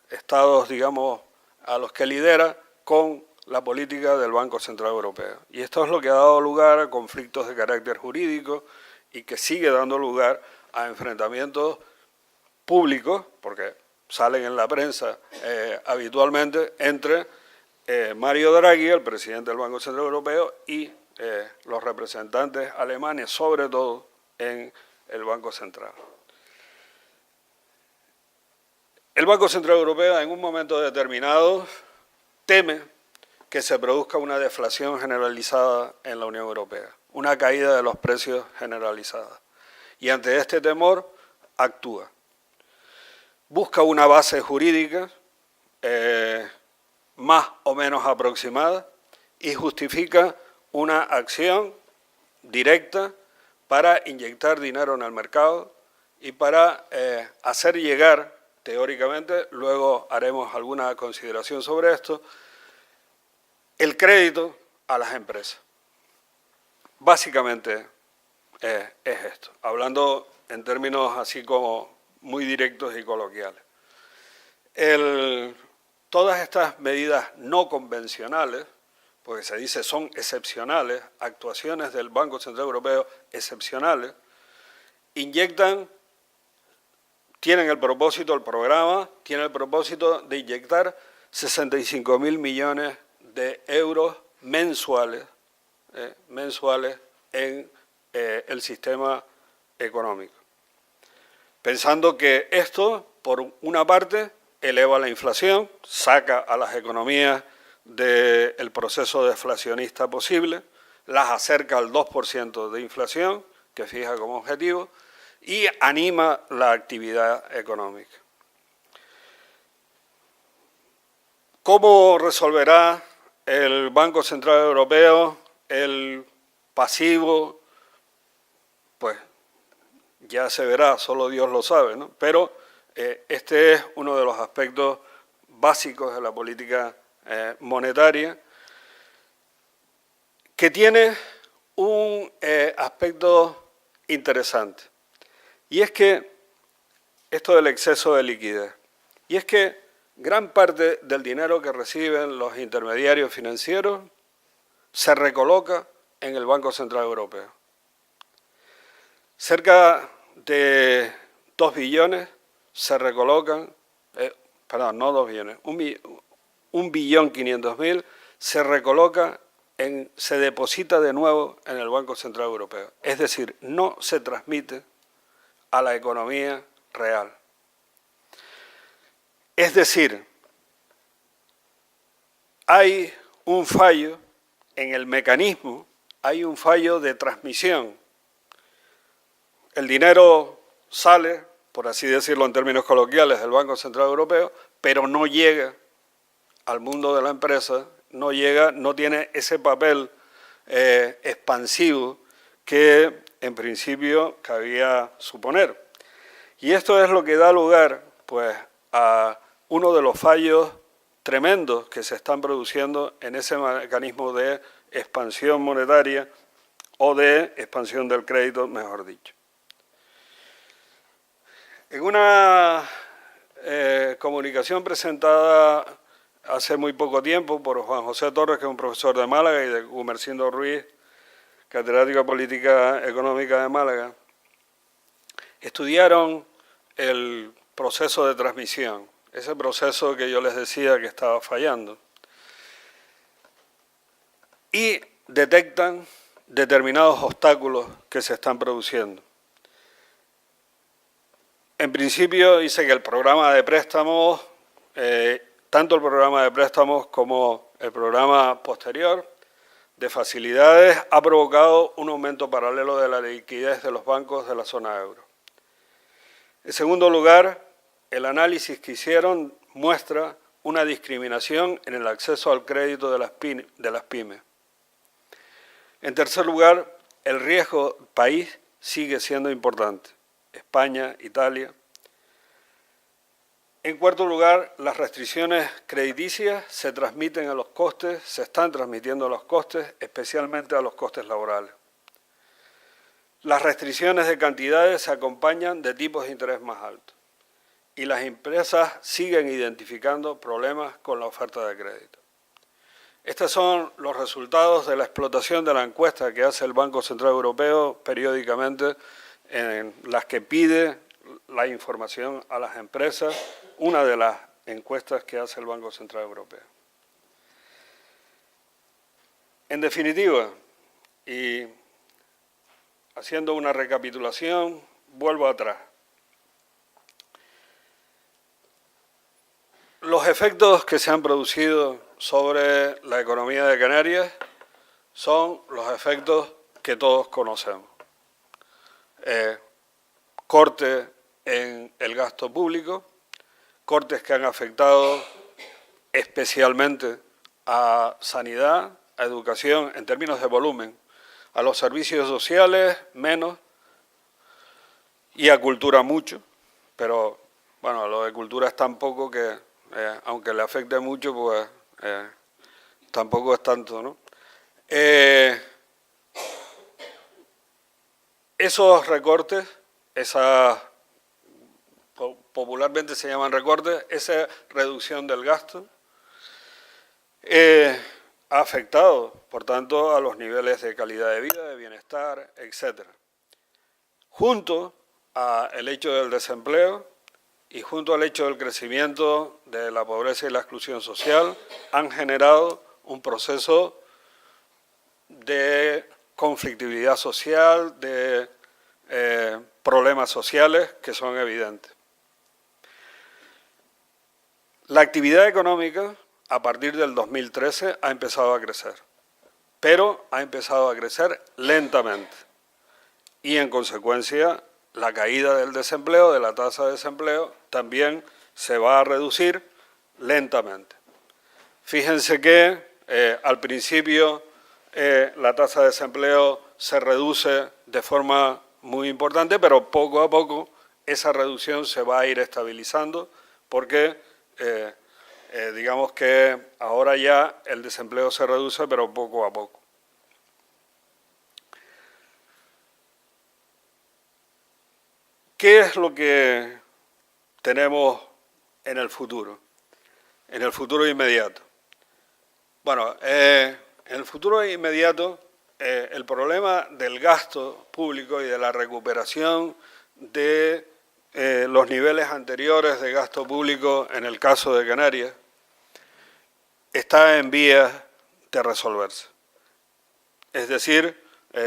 estados, digamos, a los que lidera con la política del Banco Central Europeo. Y esto es lo que ha dado lugar a conflictos de carácter jurídico y que sigue dando lugar a enfrentamientos públicos, porque salen en la prensa habitualmente, entre Mario Draghi, el presidente del Banco Central Europeo, y los representantes alemanes, sobre todo en el Banco Central. El Banco Central Europeo en un momento determinado teme que se produzca una deflación generalizada en la Unión Europea, una caída de los precios generalizada. Y ante este temor actúa. Busca una base jurídica más o menos aproximada y justifica una acción directa para inyectar dinero en el mercado y para hacer llegar, teóricamente, luego haremos alguna consideración sobre esto, el crédito a las empresas. Básicamente es esto, hablando en términos así como muy directos y coloquiales. Todas estas medidas no convencionales, porque se dice son excepcionales, actuaciones del Banco Central Europeo excepcionales, tienen el propósito, el programa tiene el propósito de inyectar 65.000 millones de euros mensuales en el sistema económico. Pensando que esto, por una parte, eleva la inflación, saca a las economías del proceso deflacionista posible, las acerca al 2% de inflación, que fija como objetivo, y anima la actividad económica. ¿Cómo resolverá el Banco Central Europeo el pasivo? Pues ya se verá, solo Dios lo sabe, ¿no? Pero este es uno de los aspectos básicos de la política monetaria, que tiene un aspecto interesante, y es que esto del exceso de liquidez, y es que gran parte del dinero que reciben los intermediarios financieros se recoloca en el Banco Central Europeo. Cerca de 2 billones se recolocan, perdón, no 2 billones, 1.500.000.000 se recoloca, se deposita de nuevo en el Banco Central Europeo. Es decir, no se transmite a la economía real. Es decir, hay un fallo en el mecanismo, hay un fallo de transmisión. El dinero sale, por así decirlo en términos coloquiales, del Banco Central Europeo, pero no llega al mundo de la empresa, no llega, no tiene ese papel expansivo que en principio cabía suponer. Y esto es lo que da lugar pues, a uno de los fallos tremendos que se están produciendo en ese mecanismo de expansión monetaria o de expansión del crédito, mejor dicho. En una comunicación presentada hace muy poco tiempo por Juan José Torres, que es un profesor de Málaga, y de Gumersindo Ruiz, catedrático de Política Económica de Málaga, estudiaron el proceso de transmisión, ese proceso que yo les decía que estaba fallando, y detectan determinados obstáculos que se están produciendo. En principio dice que el programa de préstamos, tanto el programa de préstamos como el programa posterior de facilidades, ha provocado un aumento paralelo de la liquidez de los bancos de la zona euro. En segundo lugar, el análisis que hicieron muestra una discriminación en el acceso al crédito de las pymes. En tercer lugar, el riesgo país sigue siendo importante. España, Italia. En cuarto lugar, las restricciones crediticias se transmiten a los costes, se están transmitiendo a los costes, especialmente a los costes laborales. Las restricciones de cantidades se acompañan de tipos de interés más altos y las empresas siguen identificando problemas con la oferta de crédito. Estos son los resultados de la explotación de la encuesta que hace el Banco Central Europeo periódicamente, en las que pide la información a las empresas, una de las encuestas que hace el Banco Central Europeo. En definitiva, y haciendo una recapitulación, vuelvo atrás. Los efectos que se han producido sobre la economía de Canarias son los efectos que todos conocemos. Corte en el gasto público, cortes que han afectado especialmente a sanidad, a educación, en términos de volumen, a los servicios sociales menos y a cultura mucho, pero bueno, a lo de cultura es tan poco que, aunque le afecte mucho, pues tampoco es tanto, ¿no? Esos recortes, popularmente se llaman recortes, esa reducción del gasto ha afectado, por tanto, a los niveles de calidad de vida, de bienestar, etc. Junto al hecho del desempleo y junto al hecho del crecimiento de la pobreza y la exclusión social, han generado un proceso de conflictividad social, de problemas sociales que son evidentes. La actividad económica, a partir del 2013, ha empezado a crecer, pero ha empezado a crecer lentamente y, en consecuencia, la caída del desempleo, de la tasa de desempleo, también se va a reducir lentamente. Fíjense que al principio la tasa de desempleo se reduce de forma muy importante, pero poco a poco esa reducción se va a ir estabilizando porque digamos que ahora ya el desempleo se reduce, pero poco a poco. ¿Qué es lo que tenemos en el futuro inmediato? Bueno, en el futuro inmediato, el problema del gasto público y de la recuperación de los niveles anteriores de gasto público, en el caso de Canarias, está en vías de resolverse. Es decir,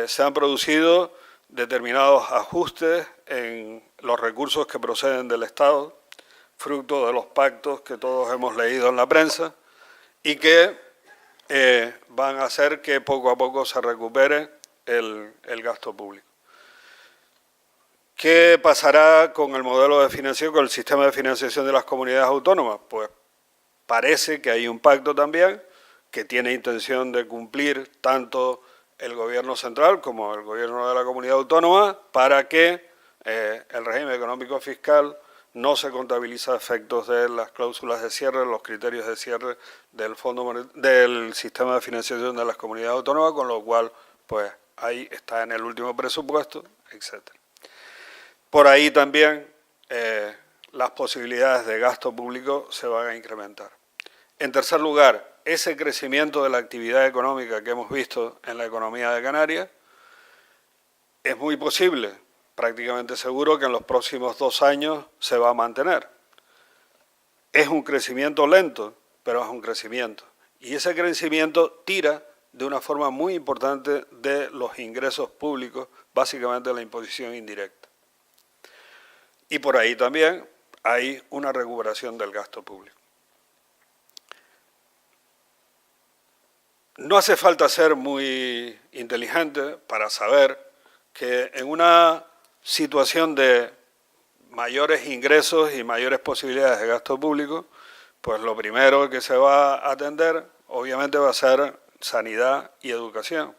se han producido determinados ajustes en los recursos que proceden del Estado, fruto de los pactos que todos hemos leído en la prensa, y que van a hacer que poco a poco se recupere el gasto público. ¿Qué pasará con el modelo de financiación, con el sistema de financiación de las comunidades autónomas? Pues parece que hay un pacto también que tiene intención de cumplir tanto el gobierno central como el gobierno de la comunidad autónoma para que el régimen económico fiscal no se contabiliza a efectos de las cláusulas de cierre, los criterios de cierre del sistema de financiación de las comunidades autónomas, con lo cual, pues, ahí está en el último presupuesto, etc. Por ahí también las posibilidades de gasto público se van a incrementar. En tercer lugar, ese crecimiento de la actividad económica que hemos visto en la economía de Canarias es muy posible, prácticamente seguro que en los próximos 2 años se va a mantener. Es un crecimiento lento, pero es un crecimiento. Y ese crecimiento tira de una forma muy importante de los ingresos públicos, básicamente la imposición indirecta. Y por ahí también hay una recuperación del gasto público. No hace falta ser muy inteligente para saber que en una situación de mayores ingresos y mayores posibilidades de gasto público, pues lo primero que se va a atender, obviamente, va a ser sanidad y educación.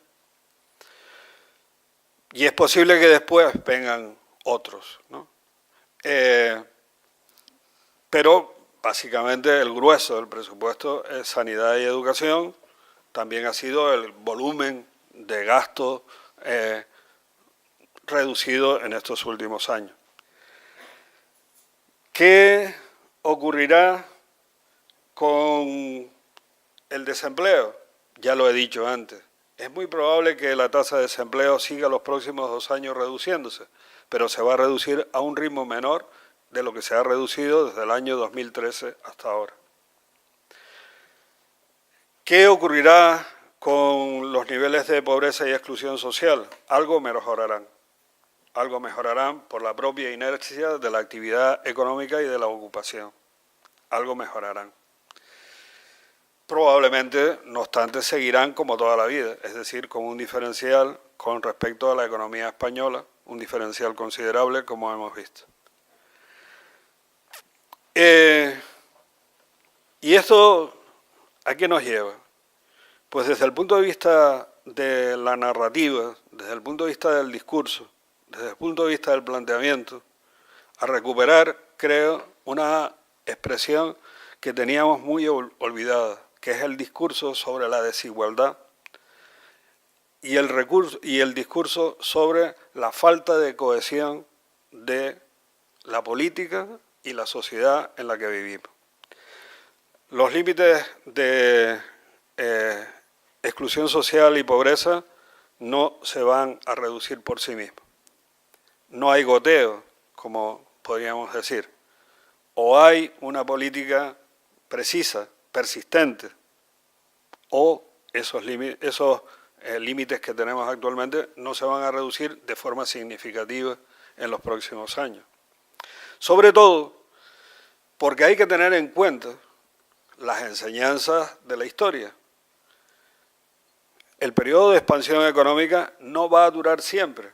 Y es posible que después vengan otros, ¿no? Pero básicamente el grueso del presupuesto es sanidad y educación. También ha sido el volumen de gasto reducido en estos últimos años. ¿Qué ocurrirá con el desempleo? Ya lo he dicho antes. Es muy probable que la tasa de desempleo siga los próximos 2 años reduciéndose, pero se va a reducir a un ritmo menor de lo que se ha reducido desde el año 2013 hasta ahora. ¿Qué ocurrirá con los niveles de pobreza y exclusión social? Algo mejorarán. Algo mejorarán por la propia inercia de la actividad económica y de la ocupación. Algo mejorarán. Probablemente, no obstante, seguirán como toda la vida, es decir, con un diferencial con respecto a la economía española, un diferencial considerable, como hemos visto. ¿Y esto a qué nos lleva? Pues desde el punto de vista de la narrativa, desde el punto de vista del discurso, desde el punto de vista del planteamiento, a recuperar, creo, una expresión que teníamos muy olvidada, que es el discurso sobre la desigualdad y el discurso sobre la falta de cohesión de la política y la sociedad en la que vivimos. Los límites de exclusión social y pobreza no se van a reducir por sí mismos. No hay goteo, como podríamos decir. O hay una política precisa, persistente, o esos límites que tenemos actualmente no se van a reducir de forma significativa en los próximos años. Sobre todo porque hay que tener en cuenta las enseñanzas de la historia. El periodo de expansión económica no va a durar siempre.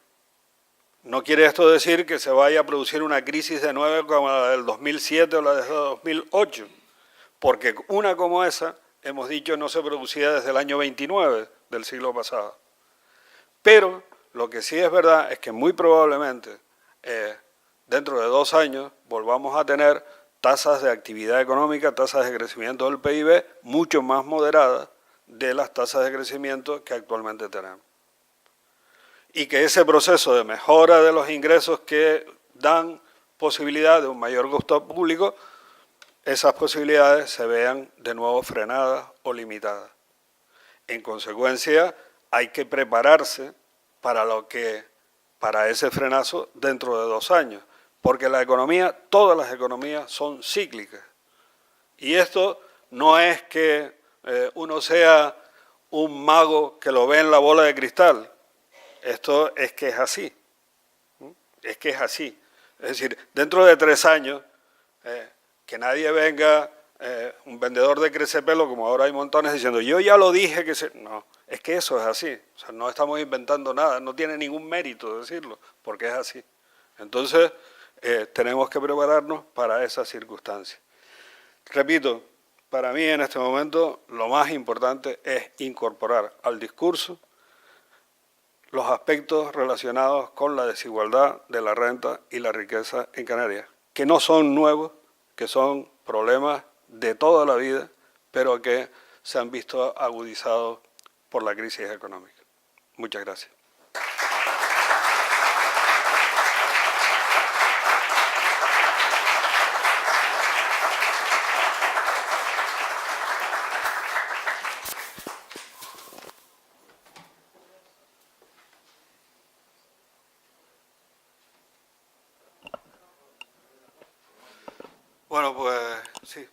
No quiere esto decir que se vaya a producir una crisis de nuevo como la del 2007 o la del 2008, porque una como esa, hemos dicho, no se producía desde el año 29 del siglo pasado. Pero lo que sí es verdad es que muy probablemente dentro de 2 años volvamos a tener tasas de actividad económica, tasas de crecimiento del PIB mucho más moderadas de las tasas de crecimiento que actualmente tenemos. Y que ese proceso de mejora de los ingresos que dan posibilidad de un mayor gasto público, esas posibilidades se vean de nuevo frenadas o limitadas. En consecuencia, hay que prepararse para ese frenazo dentro de 2 años, porque la economía, todas las economías son cíclicas. Y esto no es que uno sea un mago que lo ve en la bola de cristal. Esto es que es así. Es que es así. Es decir, dentro de 3 años, que nadie venga, un vendedor de crecepelo, como ahora hay montones, diciendo, yo ya lo dije que se... No, es que eso es así. O sea, no estamos inventando nada, no tiene ningún mérito decirlo, porque es así. Entonces, tenemos que prepararnos para esas circunstancias. Repito, para mí en este momento lo más importante es incorporar al discurso los aspectos relacionados con la desigualdad de la renta y la riqueza en Canarias, que no son nuevos, que son problemas de toda la vida, pero que se han visto agudizados por la crisis económica. Muchas gracias. Bueno, pues sí.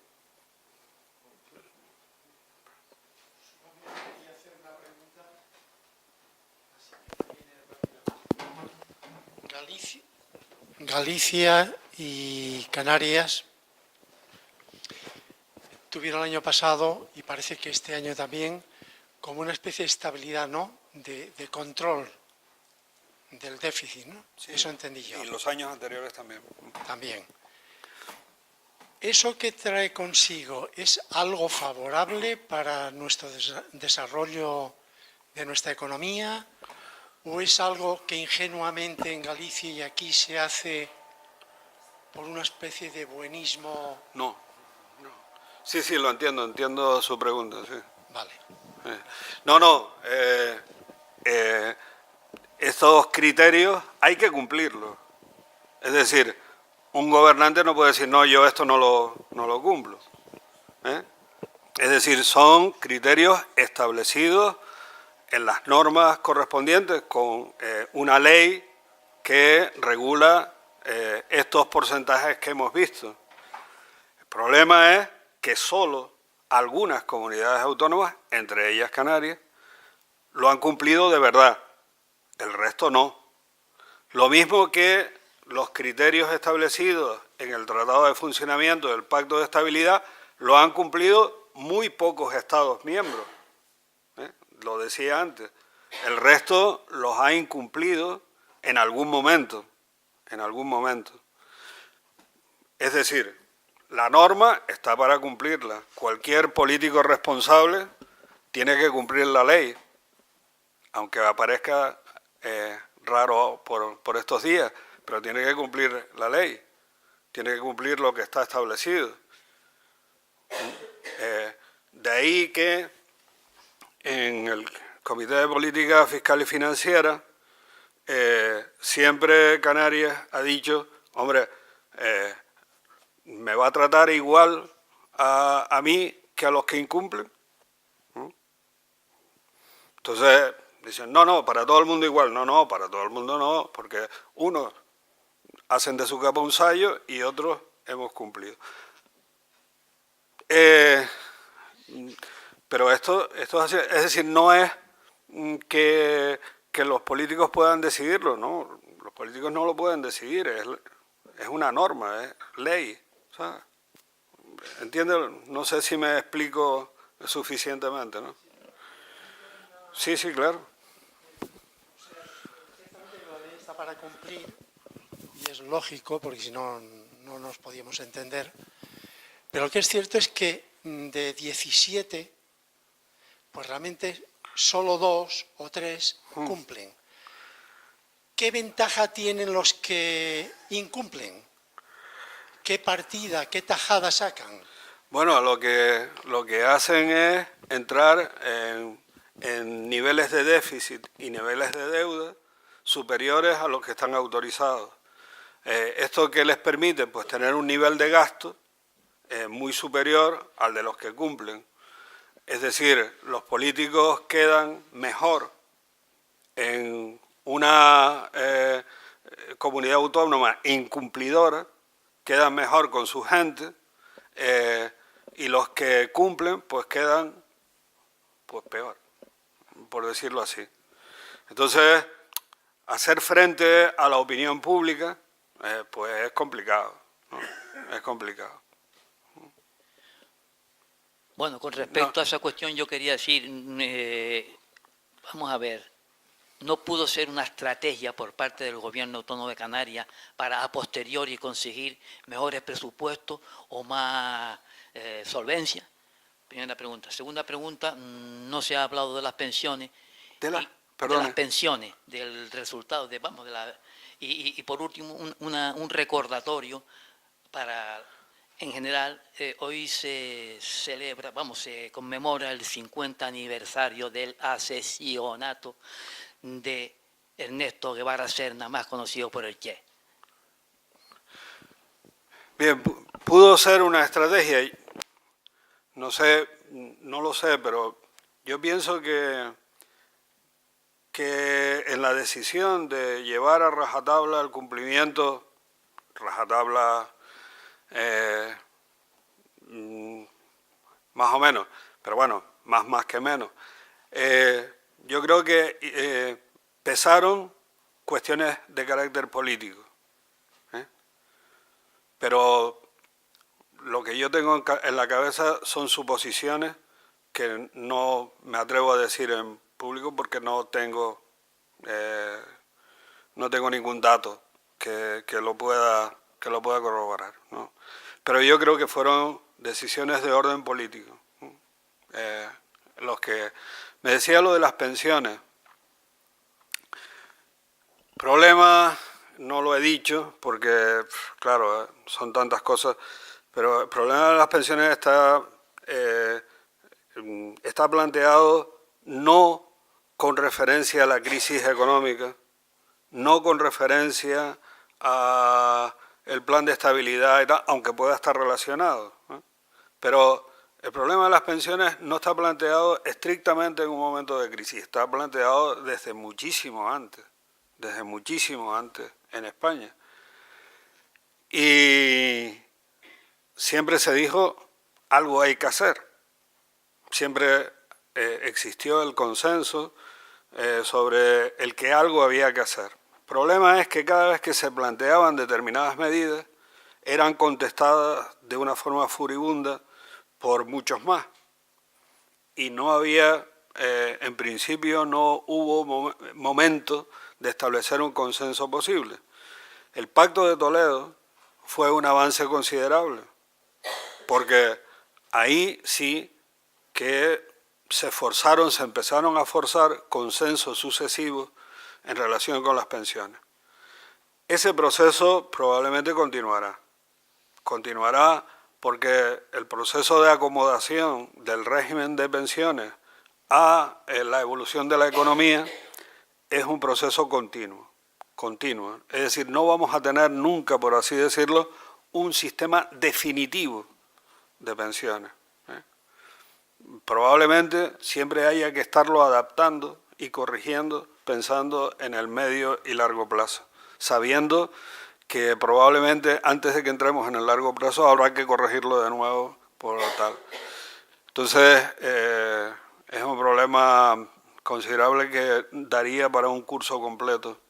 Galicia y Canarias tuvieron el año pasado, y parece que este año también, como una especie de estabilidad, ¿no?, de control del déficit, ¿no? Sí, eso entendí yo. Y los años anteriores también. También. ¿Eso que trae consigo es algo favorable para nuestro desarrollo de nuestra economía, o es algo que ingenuamente en Galicia y aquí se hace por una especie de buenismo? No. Sí, lo entiendo su pregunta, sí. Vale. Estos criterios hay que cumplirlos. Es decir, un gobernante no puede decir, no, yo esto no lo cumplo. Es decir, son criterios establecidos en las normas correspondientes con una ley que regula estos porcentajes que hemos visto. El problema es que solo algunas comunidades autónomas, entre ellas Canarias, lo han cumplido de verdad, el resto no. Lo mismo que los criterios establecidos en el Tratado de Funcionamiento del Pacto de Estabilidad lo han cumplido muy pocos Estados miembros. Lo decía antes, el resto los ha incumplido en algún momento, Es decir, la norma está para cumplirla. Cualquier político responsable tiene que cumplir la ley, aunque aparezca raro por estos días, pero tiene que cumplir la ley, tiene que cumplir lo que está establecido. De ahí que en el Comité de Política Fiscal y Financiera siempre Canarias ha dicho, hombre, me va a tratar igual a mí que a los que incumplen. Entonces dicen, no, para todo el mundo igual. No, para todo el mundo no, porque unos hacen de su capa un sayo y otros hemos cumplido. Pero esto es así, es decir, no es que los políticos puedan decidirlo, no, los políticos no lo pueden decidir, es una norma, es ley. O sea, ¿entiendes? No sé si me explico suficientemente, ¿no? Sí, claro. La ley está para cumplir, y es lógico, porque si no, no nos podíamos entender. Pero lo que es cierto es que de 17, pues realmente solo 2 o 3 cumplen. ¿Qué ventaja tienen los que incumplen? ¿Qué partida, qué tajada sacan? Bueno, lo que hacen es entrar en niveles de déficit y niveles de deuda superiores a los que están autorizados. ¿Esto qué les permite? Pues tener un nivel de gasto muy superior al de los que cumplen. Es decir, los políticos quedan mejor en una comunidad autónoma incumplidora, quedan mejor con su gente, y los que cumplen pues quedan pues peor, por decirlo así. Entonces, hacer frente a la opinión pública pues es complicado, ¿no? Es complicado. Bueno, con respecto a esa cuestión yo quería decir, vamos a ver, no pudo ser una estrategia por parte del Gobierno Autónomo de Canarias para a posteriori conseguir mejores presupuestos o más solvencia. Primera pregunta. Segunda pregunta, no se ha hablado de las pensiones. Perdone. las pensiones, del resultado y por último un recordatorio para, en general, hoy se celebra, se conmemora el 50 aniversario del asesinato de Ernesto Guevara Serna, más conocido por el Che. Bien, pudo ser una estrategia, no sé, no lo sé, pero yo pienso que en la decisión de llevar a rajatabla el cumplimiento, rajatabla más o menos, pero bueno, más que menos, yo creo que pesaron cuestiones de carácter político. Pero lo que yo tengo en la cabeza son suposiciones que no me atrevo a decir en público porque no tengo ningún dato que lo pueda corroborar, ¿no? Pero yo creo que fueron decisiones de orden político. Los que me decía lo de las pensiones. Problema, no lo he dicho porque, claro, son tantas cosas, pero el problema de las pensiones está planteado no con referencia a la crisis económica, no con referencia a el plan de estabilidad y tal, aunque pueda estar relacionado, ¿no? Pero el problema de las pensiones no está planteado estrictamente en un momento de crisis, está planteado desde muchísimo antes en España. Y siempre se dijo, algo hay que hacer. Siempre existió el consenso sobre el que algo había que hacer. El problema es que cada vez que se planteaban determinadas medidas, eran contestadas de una forma furibunda por muchos más. Y no había, en principio, no hubo momento de establecer un consenso posible. El Pacto de Toledo fue un avance considerable, porque ahí sí que se empezaron a forzar consensos sucesivos en relación con las pensiones. Ese proceso probablemente continuará porque el proceso de acomodación del régimen de pensiones a la evolución de la economía es un proceso continuo. Es decir, no vamos a tener nunca, por así decirlo, un sistema definitivo de pensiones. Probablemente siempre haya que estarlo adaptando y corrigiendo, pensando en el medio y largo plazo, sabiendo que probablemente antes de que entremos en el largo plazo habrá que corregirlo de nuevo por tal. Entonces, es un problema considerable que daría para un curso completo.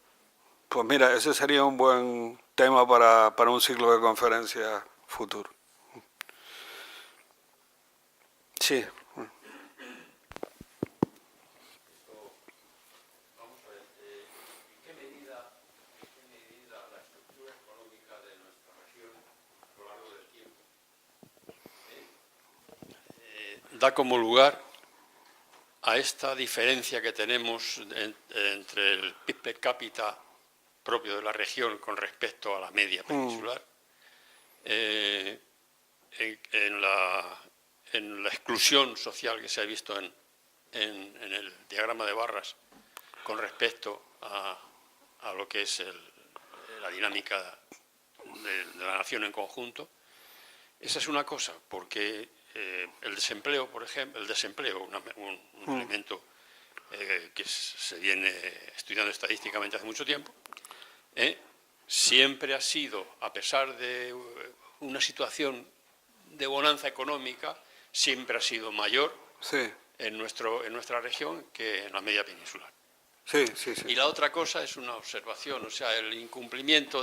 Pues mira, ese sería un buen tema para un ciclo de conferencias futuro. Sí. Da como lugar a esta diferencia que tenemos entre el PIB per cápita propio de la región con respecto a la media peninsular, en la exclusión social que se ha visto en el diagrama de barras con respecto a lo que es la dinámica de la nación en conjunto. Esa es una cosa, porque el desempleo, por ejemplo, un elemento que se viene estudiando estadísticamente hace mucho tiempo, siempre ha sido, a pesar de una situación de bonanza económica, siempre ha sido mayor en nuestra región que en la media peninsular. Sí. Y la otra cosa es una observación, o sea, el incumplimiento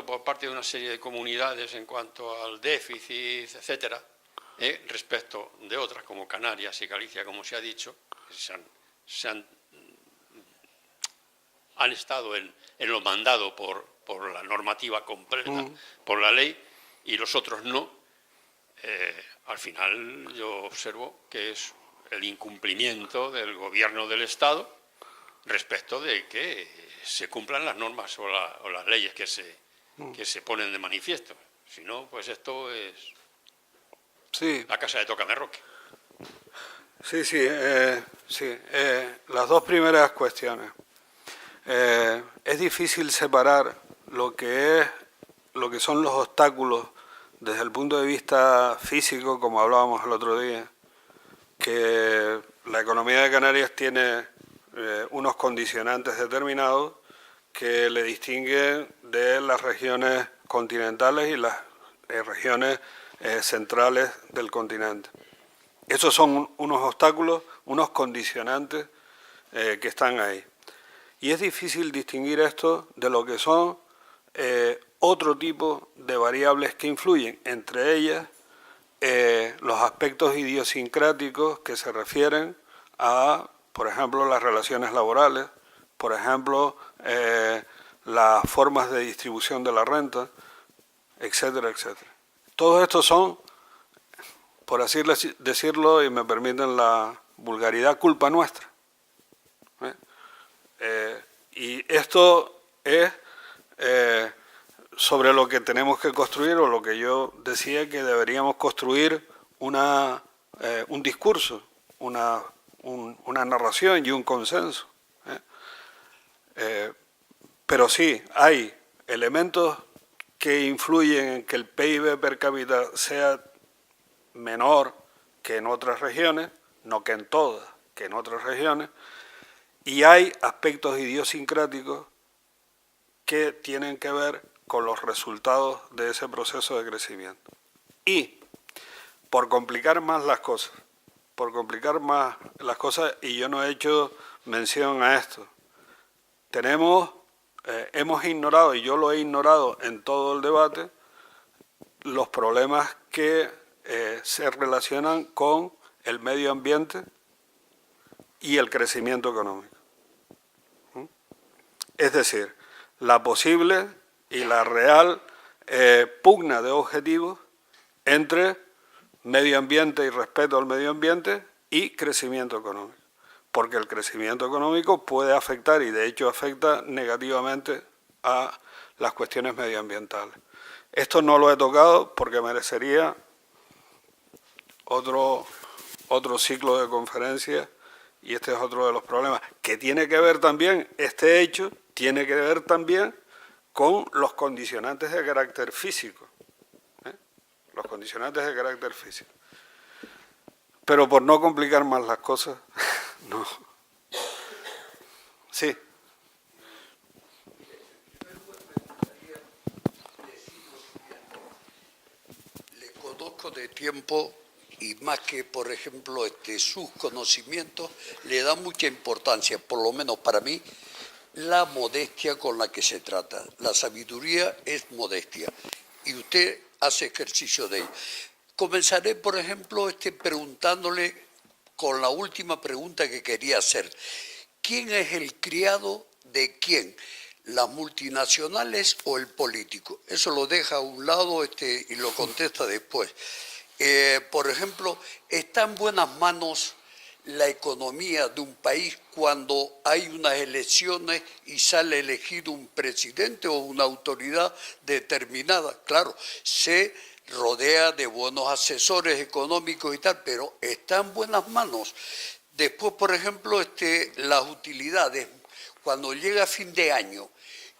por parte de una serie de comunidades en cuanto al déficit, etcétera, respecto de otras como Canarias y Galicia, como se ha dicho, que han estado en lo mandado por la normativa completa, por la ley, y los otros no. Al final yo observo que es el incumplimiento del gobierno del Estado respecto de que se cumplan las normas o las leyes que se ponen de manifiesto. Si no, pues esto es Sí, la casa de Tocamerroque. sí. Las dos primeras cuestiones. Es difícil separar lo que son los obstáculos desde el punto de vista físico, como hablábamos el otro día, que la economía de Canarias tiene unos condicionantes determinados que le distinguen de las regiones continentales y las regiones centrales del continente. Esos son unos obstáculos, unos condicionantes que están ahí. Y es difícil distinguir esto de lo que son otro tipo de variables que influyen, entre ellas los aspectos idiosincráticos que se refieren a, por ejemplo, las relaciones laborales, por ejemplo, las formas de distribución de la renta, etcétera, etcétera. Todos estos son, por así decirlo, y me permiten la vulgaridad, culpa nuestra. Y esto es sobre lo que tenemos que construir, o lo que yo decía que deberíamos construir un discurso, una narración y un consenso. Pero sí, hay elementos que influyen en que el PIB per cápita sea menor que en otras regiones, no que en todas, que en otras regiones, y hay aspectos idiosincráticos que tienen que ver con los resultados de ese proceso de crecimiento. Y, por complicar más las cosas, y yo no he hecho mención a esto, hemos ignorado, y yo lo he ignorado en todo el debate, los problemas que se relacionan con el medio ambiente y el crecimiento económico. Es decir, la posible y la real pugna de objetivos entre medio ambiente y respeto al medio ambiente y crecimiento económico. Porque el crecimiento económico puede afectar, y de hecho afecta negativamente a las cuestiones medioambientales. Esto no lo he tocado porque merecería otro ciclo de conferencias, y este es otro de los problemas, que tiene que ver también, este hecho tiene que ver también con los condicionantes de carácter físico. Los condicionantes de carácter físico. Pero por no complicar más las cosas, no. Sí. Le conozco de tiempo y más que, por ejemplo, sus conocimientos, le da mucha importancia, por lo menos para mí, la modestia con la que se trata. La sabiduría es modestia y usted hace ejercicio de ello. Comenzaré, por ejemplo, preguntándole con la última pregunta que quería hacer. ¿Quién es el criado de quién? ¿Las multinacionales o el político? Eso lo deja a un lado y lo contesta después. Por ejemplo, ¿está en buenas manos la economía de un país cuando hay unas elecciones y sale elegido un presidente o una autoridad determinada? Claro, se rodea de buenos asesores económicos y tal, pero está en buenas manos. Después, por ejemplo, las utilidades, cuando llega fin de año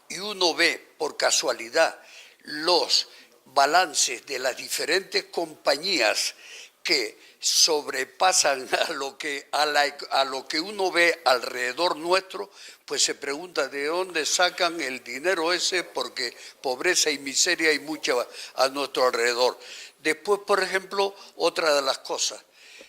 y uno ve por casualidad los balances de las diferentes compañías que sobrepasan a lo que uno ve alrededor nuestro, pues se pregunta de dónde sacan el dinero ese, porque pobreza y miseria hay mucha a nuestro alrededor. Después, por ejemplo, otra de las cosas,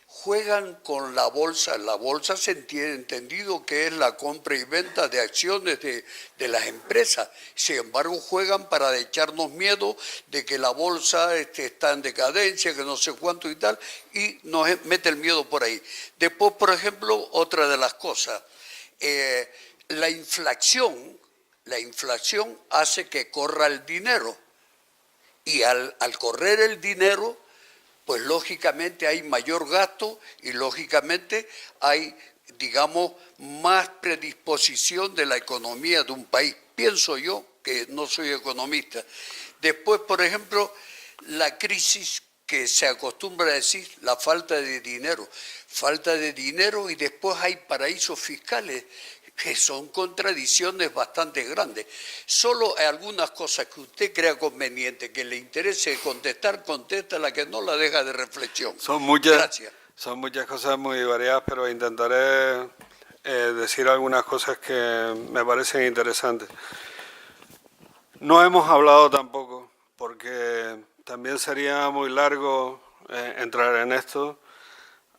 juegan con la bolsa. La bolsa se entiende entendido que es la compra y venta de acciones de las empresas. Sin embargo, juegan para echarnos miedo de que la bolsa está en decadencia, que no sé cuánto y tal, y nos mete el miedo por ahí. Después, por ejemplo, otra de las cosas, la inflación hace que corra el dinero, y al correr el dinero, pues lógicamente hay mayor gasto y lógicamente hay, digamos, más predisposición de la economía de un país. Pienso yo, que no soy economista. Después, por ejemplo, la crisis que se acostumbra a decir, la falta de dinero. Falta de dinero y después hay paraísos fiscales, que son contradicciones bastante grandes. Solo hay algunas cosas que usted crea conveniente, que le interese contestar, contesta, la que no la deja de reflexión. Son muchas, Gracias. son muchas cosas muy variadas, pero intentaré decir algunas cosas que me parecen interesantes. No hemos hablado tampoco, porque también sería muy largo entrar en esto,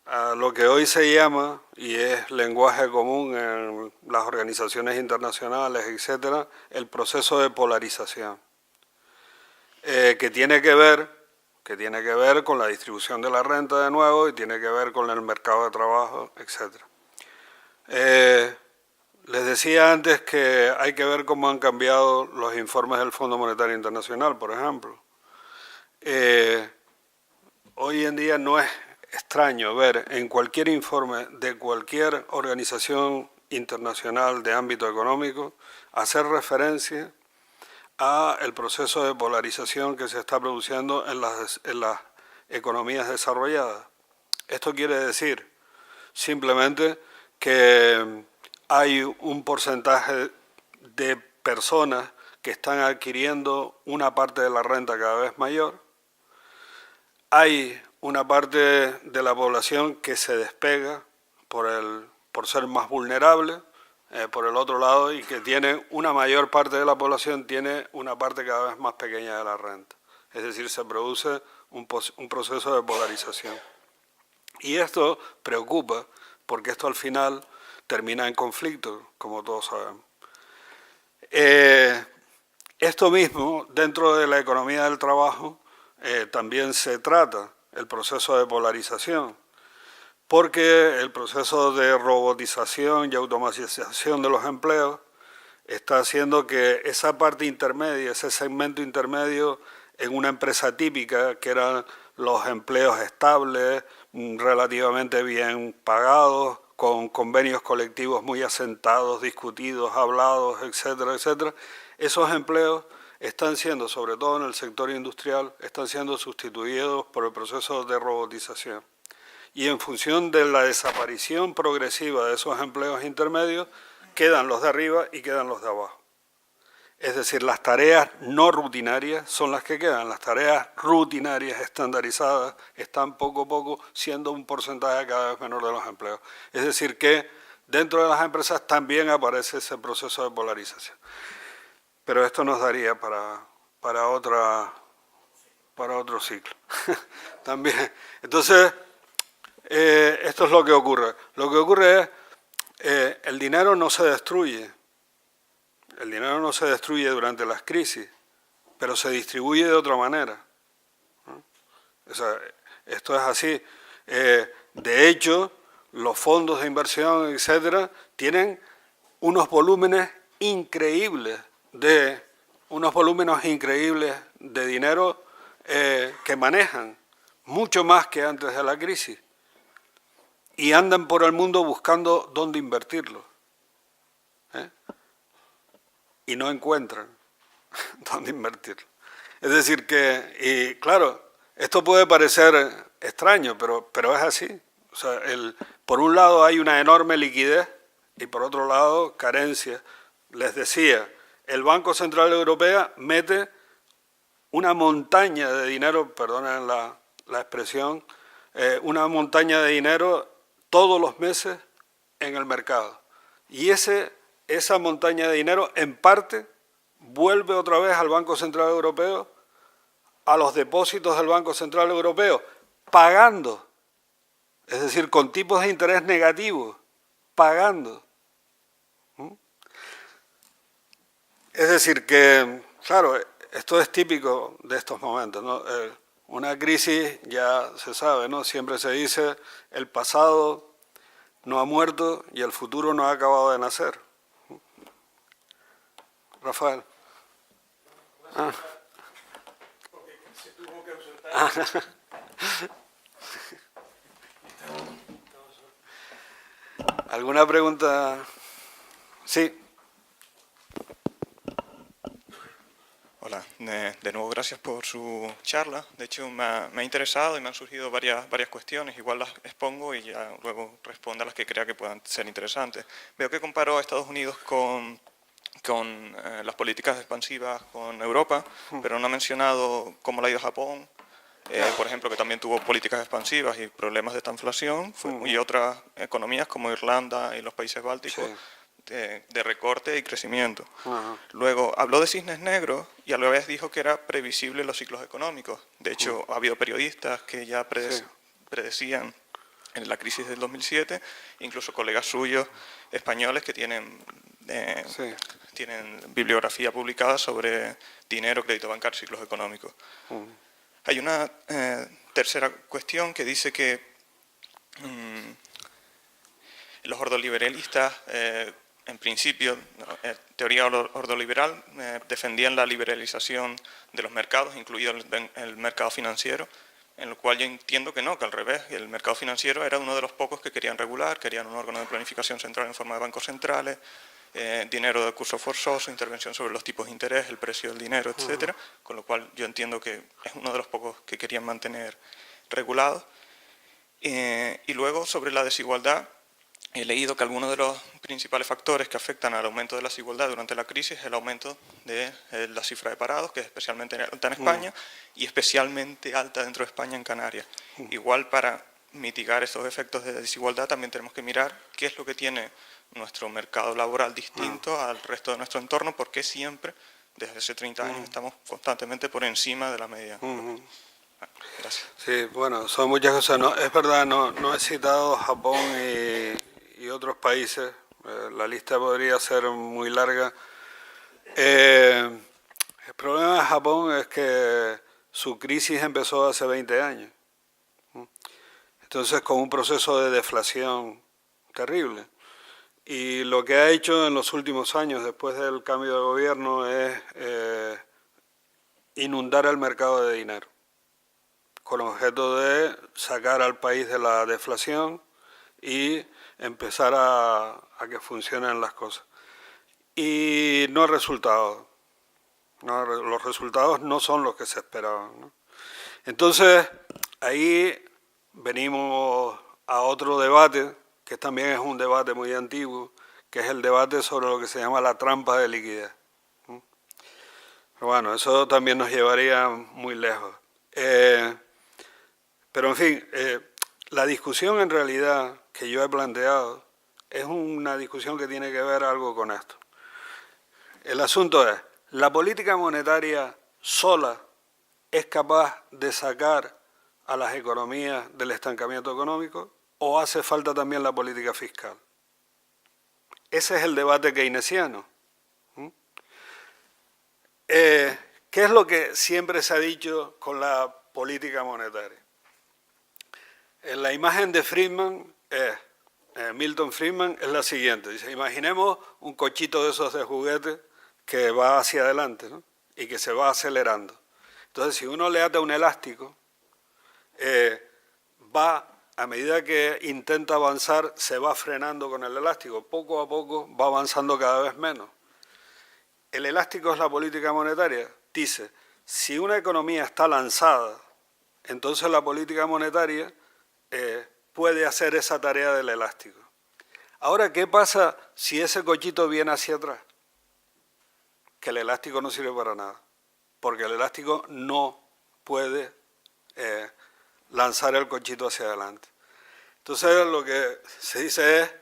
a lo que hoy se llama, y es lenguaje común en las organizaciones internacionales, etcétera, el proceso de polarización, que tiene que ver con la distribución de la renta de nuevo y tiene que ver con el mercado de trabajo, etcétera. Les decía antes que hay que ver cómo han cambiado los informes del Fondo Monetario Internacional, por ejemplo. Hoy en día no es extraño ver en cualquier informe de cualquier organización internacional de ámbito económico hacer referencia a el proceso de polarización que se está produciendo en las economías desarrolladas. Esto quiere decir simplemente que hay un porcentaje de personas que están adquiriendo una parte de la renta cada vez mayor. Hay una parte de la población que se despega por ser más vulnerable, por el otro lado, y que tiene una mayor parte de la población tiene una parte cada vez más pequeña de la renta. Es decir, se produce un proceso de polarización. Y esto preocupa, porque esto al final termina en conflicto, como todos sabemos. Esto mismo, dentro de la economía del trabajo, también se trata el proceso de polarización, porque el proceso de robotización y automatización de los empleos está haciendo que esa parte intermedia, ese segmento intermedio en una empresa típica, que eran los empleos estables, relativamente bien pagados, con convenios colectivos muy asentados, discutidos, hablados, etcétera, etcétera, esos empleos están siendo, sobre todo en el sector industrial, están siendo sustituidos por el proceso de robotización. Y en función de la desaparición progresiva de esos empleos intermedios, quedan los de arriba y quedan los de abajo. Es decir, las tareas no rutinarias son las que quedan, las tareas rutinarias estandarizadas están poco a poco siendo un porcentaje cada vez menor de los empleos. Es decir, que dentro de las empresas también aparece ese proceso de polarización. Pero esto nos daría para otro ciclo. También. Entonces, esto es lo que ocurre. Lo que ocurre es, el dinero no se destruye. El dinero no se destruye durante las crisis, pero se distribuye de otra manera. O sea, esto es así. De hecho, los fondos de inversión, etcétera, tienen unos volúmenes increíbles de dinero que manejan, mucho más que antes de la crisis, y andan por el mundo buscando dónde invertirlo, y no encuentran dónde invertirlo. Es decir que, y claro, esto puede parecer extraño, pero es así. O sea, por un lado hay una enorme liquidez y por otro lado carencia. Les decía, el Banco Central Europeo mete una montaña de dinero, perdonen la expresión, una montaña de dinero todos los meses en el mercado. Y esa montaña de dinero, en parte, vuelve otra vez al Banco Central Europeo, a los depósitos del Banco Central Europeo, pagando, es decir, con tipos de interés negativos, pagando. Es decir que, claro, esto es típico de estos momentos, ¿no? Una crisis, ya se sabe, ¿no? Siempre se dice, el pasado no ha muerto y el futuro no ha acabado de nacer. Rafael. Ah. ¿Alguna pregunta? Sí. Hola, de nuevo gracias por su charla. De hecho, me ha interesado y me han surgido varias cuestiones. Igual las expongo y ya luego respondo a las que crea que puedan ser interesantes. Veo que comparó a Estados Unidos con las políticas expansivas con Europa, pero no ha mencionado cómo le ha ido a Japón, por ejemplo, que también tuvo políticas expansivas y problemas de esta inflación, y otras economías como Irlanda y los países bálticos, Sí. de recorte y crecimiento. Ajá. Luego habló de cisnes negros y a la vez dijo que era previsible los ciclos económicos. De hecho, ha habido periodistas que ya predecían en la crisis del 2007, incluso colegas suyos españoles que tienen bibliografía publicada sobre dinero, crédito bancario, ciclos económicos. Hay una tercera cuestión que dice que los ordoliberalistas, en principio, teoría ordoliberal, defendían la liberalización de los mercados, incluido el mercado financiero, en lo cual yo entiendo que no, que al revés, el mercado financiero era uno de los pocos que querían regular, querían un órgano de planificación central en forma de bancos centrales, dinero de curso forzoso, intervención sobre los tipos de interés, el precio del dinero, etcétera, con lo cual yo entiendo que es uno de los pocos que querían mantener regulados. Y luego, sobre la desigualdad, he leído que algunos de los principales factores que afectan al aumento de la desigualdad durante la crisis es el aumento de la cifra de parados, que es especialmente alta en España y especialmente alta dentro de España en Canarias. Igual, para mitigar estos efectos de desigualdad también tenemos que mirar qué es lo que tiene nuestro mercado laboral distinto al resto de nuestro entorno, porque siempre, desde hace 30 años, estamos constantemente por encima de la media. Gracias. Sí, bueno, son muchas cosas. No, es verdad, no he citado Japón y otros países. La lista podría ser muy larga. El problema de Japón es que su crisis empezó hace 20 años. Entonces, con un proceso de deflación terrible. Y lo que ha hecho en los últimos años, después del cambio de gobierno, es inundar el mercado de dinero, con el objeto de sacar al país de la deflación y empezar a que funcionen las cosas. Y no ha resultado. Los resultados no son los que se esperaban, ¿no? Entonces, ahí venimos a otro debate, que también es un debate muy antiguo, que es el debate sobre lo que se llama la trampa de liquidez. Pero bueno, eso también nos llevaría muy lejos. Pero en fin, la discusión en realidad que yo he planteado es una discusión que tiene que ver algo con esto. El asunto es, ¿la política monetaria sola es capaz de sacar a las economías del estancamiento económico o hace falta también la política fiscal? Ese es el debate keynesiano. ¿Qué es lo que siempre se ha dicho con la política monetaria? La imagen de Friedman, Milton Friedman, es la siguiente. Dice, imaginemos un cochito de esos de juguete que va hacia adelante, ¿no? Y que se va acelerando. Entonces, si uno le ata un elástico, a medida que intenta avanzar, se va frenando con el elástico. Poco a poco va avanzando cada vez menos. El elástico es la política monetaria. Dice, si una economía está lanzada, entonces la política monetaria puede hacer esa tarea del elástico. Ahora, ¿qué pasa si ese cochito viene hacia atrás? Que el elástico no sirve para nada, porque el elástico no puede lanzar el cochito hacia adelante. Entonces, lo que se dice es,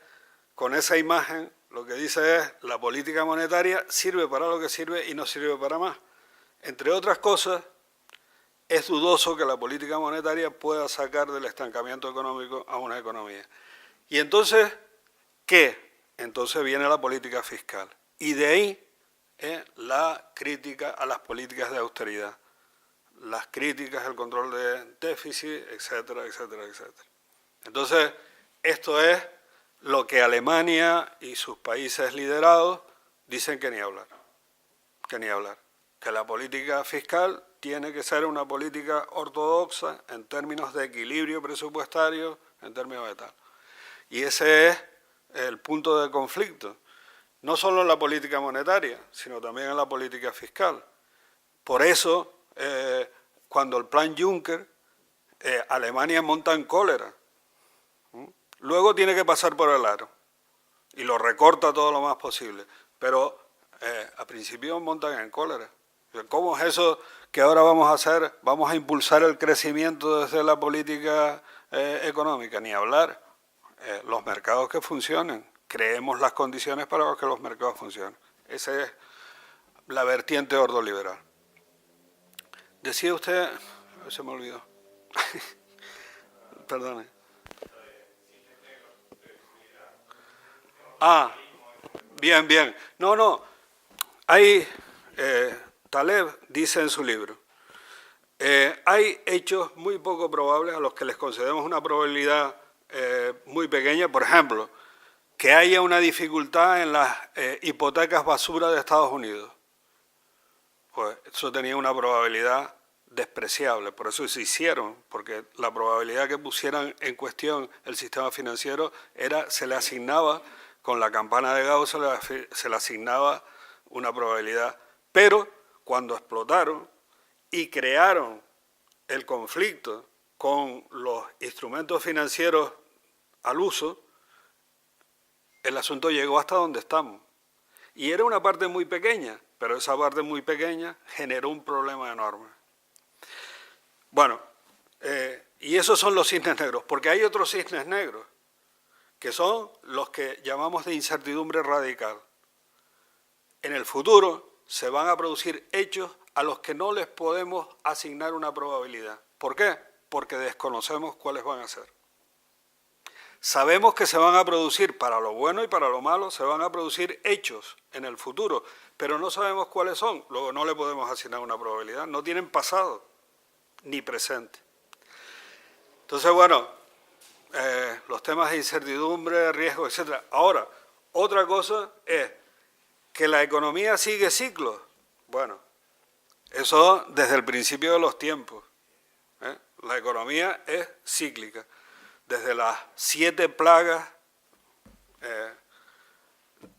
con esa imagen, lo que dice es, la política monetaria sirve para lo que sirve y no sirve para más. Entre otras cosas, es dudoso que la política monetaria pueda sacar del estancamiento económico a una economía. Y entonces, ¿qué? Entonces viene la política fiscal. Y de ahí la crítica a las políticas de austeridad, las críticas al control de déficit, etcétera, etcétera, etcétera. Entonces, esto es lo que Alemania y sus países liderados dicen que ni hablar, que la política fiscal tiene que ser una política ortodoxa en términos de equilibrio presupuestario, en términos de tal. Y ese es el punto de conflicto, no solo en la política monetaria, sino también en la política fiscal. Por eso, cuando el plan Juncker, Alemania monta en cólera. Luego tiene que pasar por el aro y lo recorta todo lo más posible, pero a principio montan en cólera. ¿Cómo es eso que ahora vamos a hacer? ¿Vamos a impulsar el crecimiento desde la política económica? Ni hablar. Los mercados que funcionen. Creemos las condiciones para que los mercados funcionen. Esa es la vertiente ordoliberal. Decía usted... Se me olvidó. Perdone. Ah, bien, bien. No. Hay... Taleb dice en su libro, hay hechos muy poco probables a los que les concedemos una probabilidad muy pequeña. Por ejemplo, que haya una dificultad en las hipotecas basura de Estados Unidos. Pues eso tenía una probabilidad despreciable, por eso se hicieron, porque la probabilidad que pusieran en cuestión el sistema financiero se le asignaba, con la campana de Gauss se le asignaba una probabilidad. Pero cuando explotaron y crearon el conflicto con los instrumentos financieros al uso, el asunto llegó hasta donde estamos. Y era una parte muy pequeña, pero esa parte muy pequeña generó un problema enorme. Bueno, y esos son los cisnes negros, porque hay otros cisnes negros, que son los que llamamos de incertidumbre radical. En el futuro se van a producir hechos a los que no les podemos asignar una probabilidad. ¿Por qué? Porque desconocemos cuáles van a ser. Sabemos que se van a producir, para lo bueno y para lo malo, se van a producir hechos en el futuro, pero no sabemos cuáles son, luego no le podemos asignar una probabilidad, no tienen pasado ni presente. Entonces, bueno, los temas de incertidumbre, riesgo, etc. Ahora, otra cosa es que la economía sigue ciclos. Bueno, eso desde el principio de los tiempos. La economía es cíclica. Desde las 7 plagas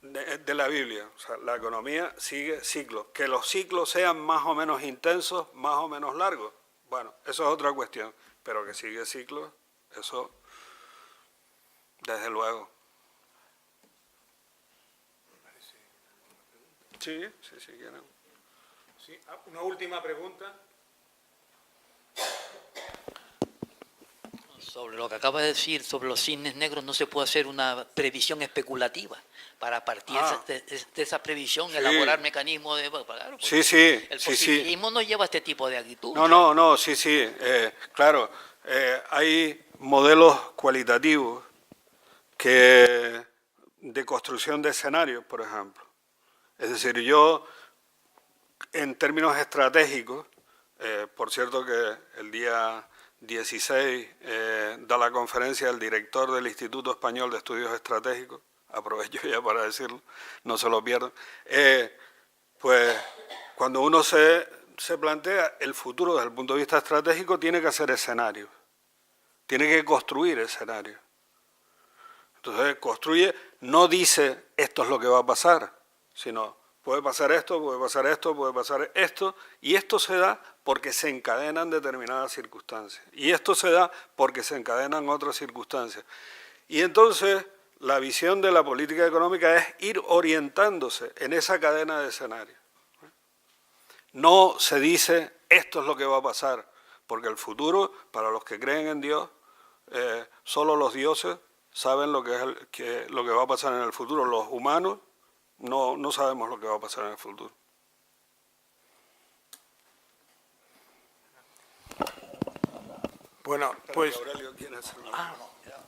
de la Biblia. O sea, la economía sigue ciclos. Que los ciclos sean más o menos intensos, más o menos largos. Bueno, eso es otra cuestión. Pero que sigue ciclos, eso desde luego. Sí, quieren. Sí, una última pregunta. Sobre lo que acaba de decir sobre los cisnes negros, no se puede hacer una previsión especulativa para partir de esa previsión, elaborar mecanismos de... Claro, Sí. El positivismo no lleva a este tipo de actitud. No, sí. Claro, hay modelos cualitativos de construcción de escenarios, por ejemplo. Es decir, yo, en términos estratégicos, por cierto que el día 16 da la conferencia el director del Instituto Español de Estudios Estratégicos, aprovecho ya para decirlo, no se lo pierdan, pues cuando uno se plantea el futuro desde el punto de vista estratégico, tiene que hacer escenarios, tiene que construir escenarios. Entonces construye, no dice esto es lo que va a pasar, sino puede pasar esto, puede pasar esto, puede pasar esto, y esto se da porque se encadenan determinadas circunstancias, y esto se da porque se encadenan otras circunstancias. Y entonces la visión de la política económica es ir orientándose en esa cadena de escenarios. No se dice esto es lo que va a pasar, porque el futuro, para los que creen en Dios, solo los dioses saben lo que va a pasar en el futuro. Los humanos no sabemos lo que va a pasar en el futuro. Bueno, pues... Aurelio, ¿quién es el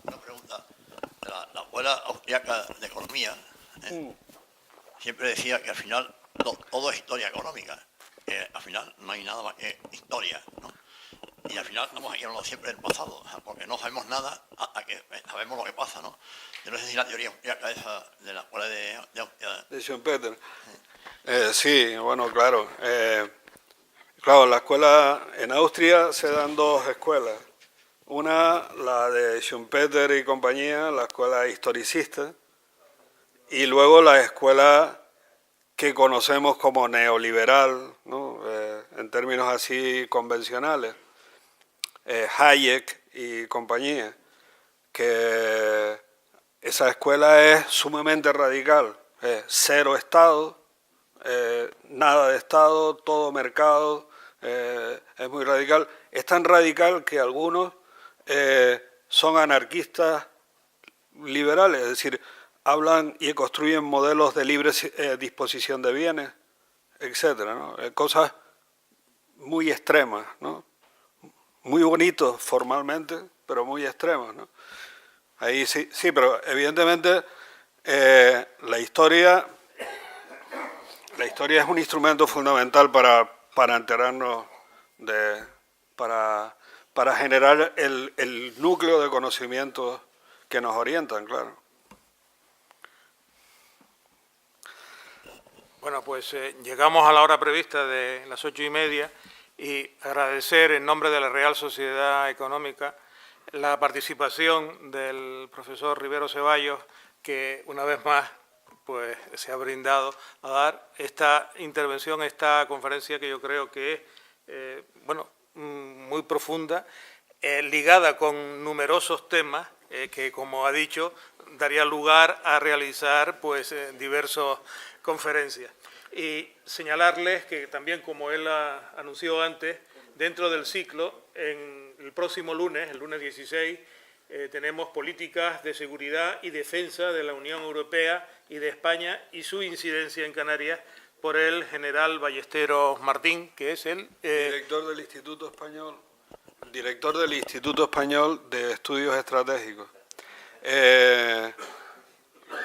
Una pregunta. La Escuela Austriaca de Economía siempre decía que al final todo es historia económica, que al final no hay nada más que historia, ¿no? Y al final estamos yendo siempre del pasado, o sea, porque no sabemos nada hasta que sabemos lo que pasa, ¿no? Yo no sé si la teoría austriaca esa de la Escuela de Schumpeter. Sí, bueno, claro. Claro, la escuela en Austria se dan dos escuelas. Una, la de Schumpeter y compañía, la escuela historicista, y luego la escuela que conocemos como neoliberal, ¿no? En términos así convencionales, Hayek y compañía, que esa escuela es sumamente radical, cero Estado, nada de Estado, todo mercado, es muy radical. Es tan radical que algunos son anarquistas liberales, es decir, hablan y construyen modelos de libre disposición de bienes, etcétera, ¿no? Cosas muy extremas, ¿no? Muy bonitos formalmente, pero muy extremas, ¿no? Ahí sí, pero evidentemente la historia es un instrumento fundamental para enterarnos para generar el núcleo de conocimientos que nos orientan, claro. Bueno, pues llegamos a la hora prevista de las 8:30 y agradecer en nombre de la Real Sociedad Económica la participación del profesor Rivero Ceballos, que una vez más pues se ha brindado a dar esta intervención, esta conferencia que yo creo que es muy profunda, ligada con numerosos temas que, como ha dicho, daría lugar a realizar pues diversas conferencias. Y señalarles que también, como él anunció antes, dentro del ciclo, en el próximo lunes, el lunes 16, tenemos políticas de seguridad y defensa de la Unión Europea y de España y su incidencia en Canarias, por el general Ballesteros Martín, que es el director del Instituto Español de Estudios Estratégicos.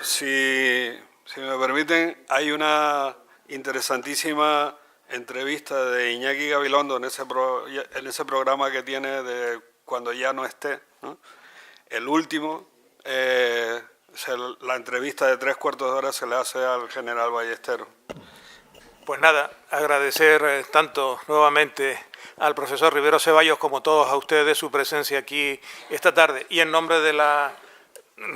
Si me permiten, hay una interesantísima entrevista de Iñaki Gabilondo en ese programa que tiene de Cuando ya no esté, ¿no? El último, la entrevista de 3/4 de hora se le hace al general Ballesteros. Pues nada, agradecer tanto nuevamente al profesor Rivero Ceballos como todos a ustedes su presencia aquí esta tarde, y en nombre de la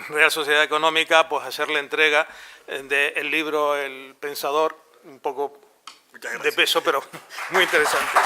Real Sociedad Económica pues hacerle entrega del libro El Pensador, un poco de peso pero muy interesante.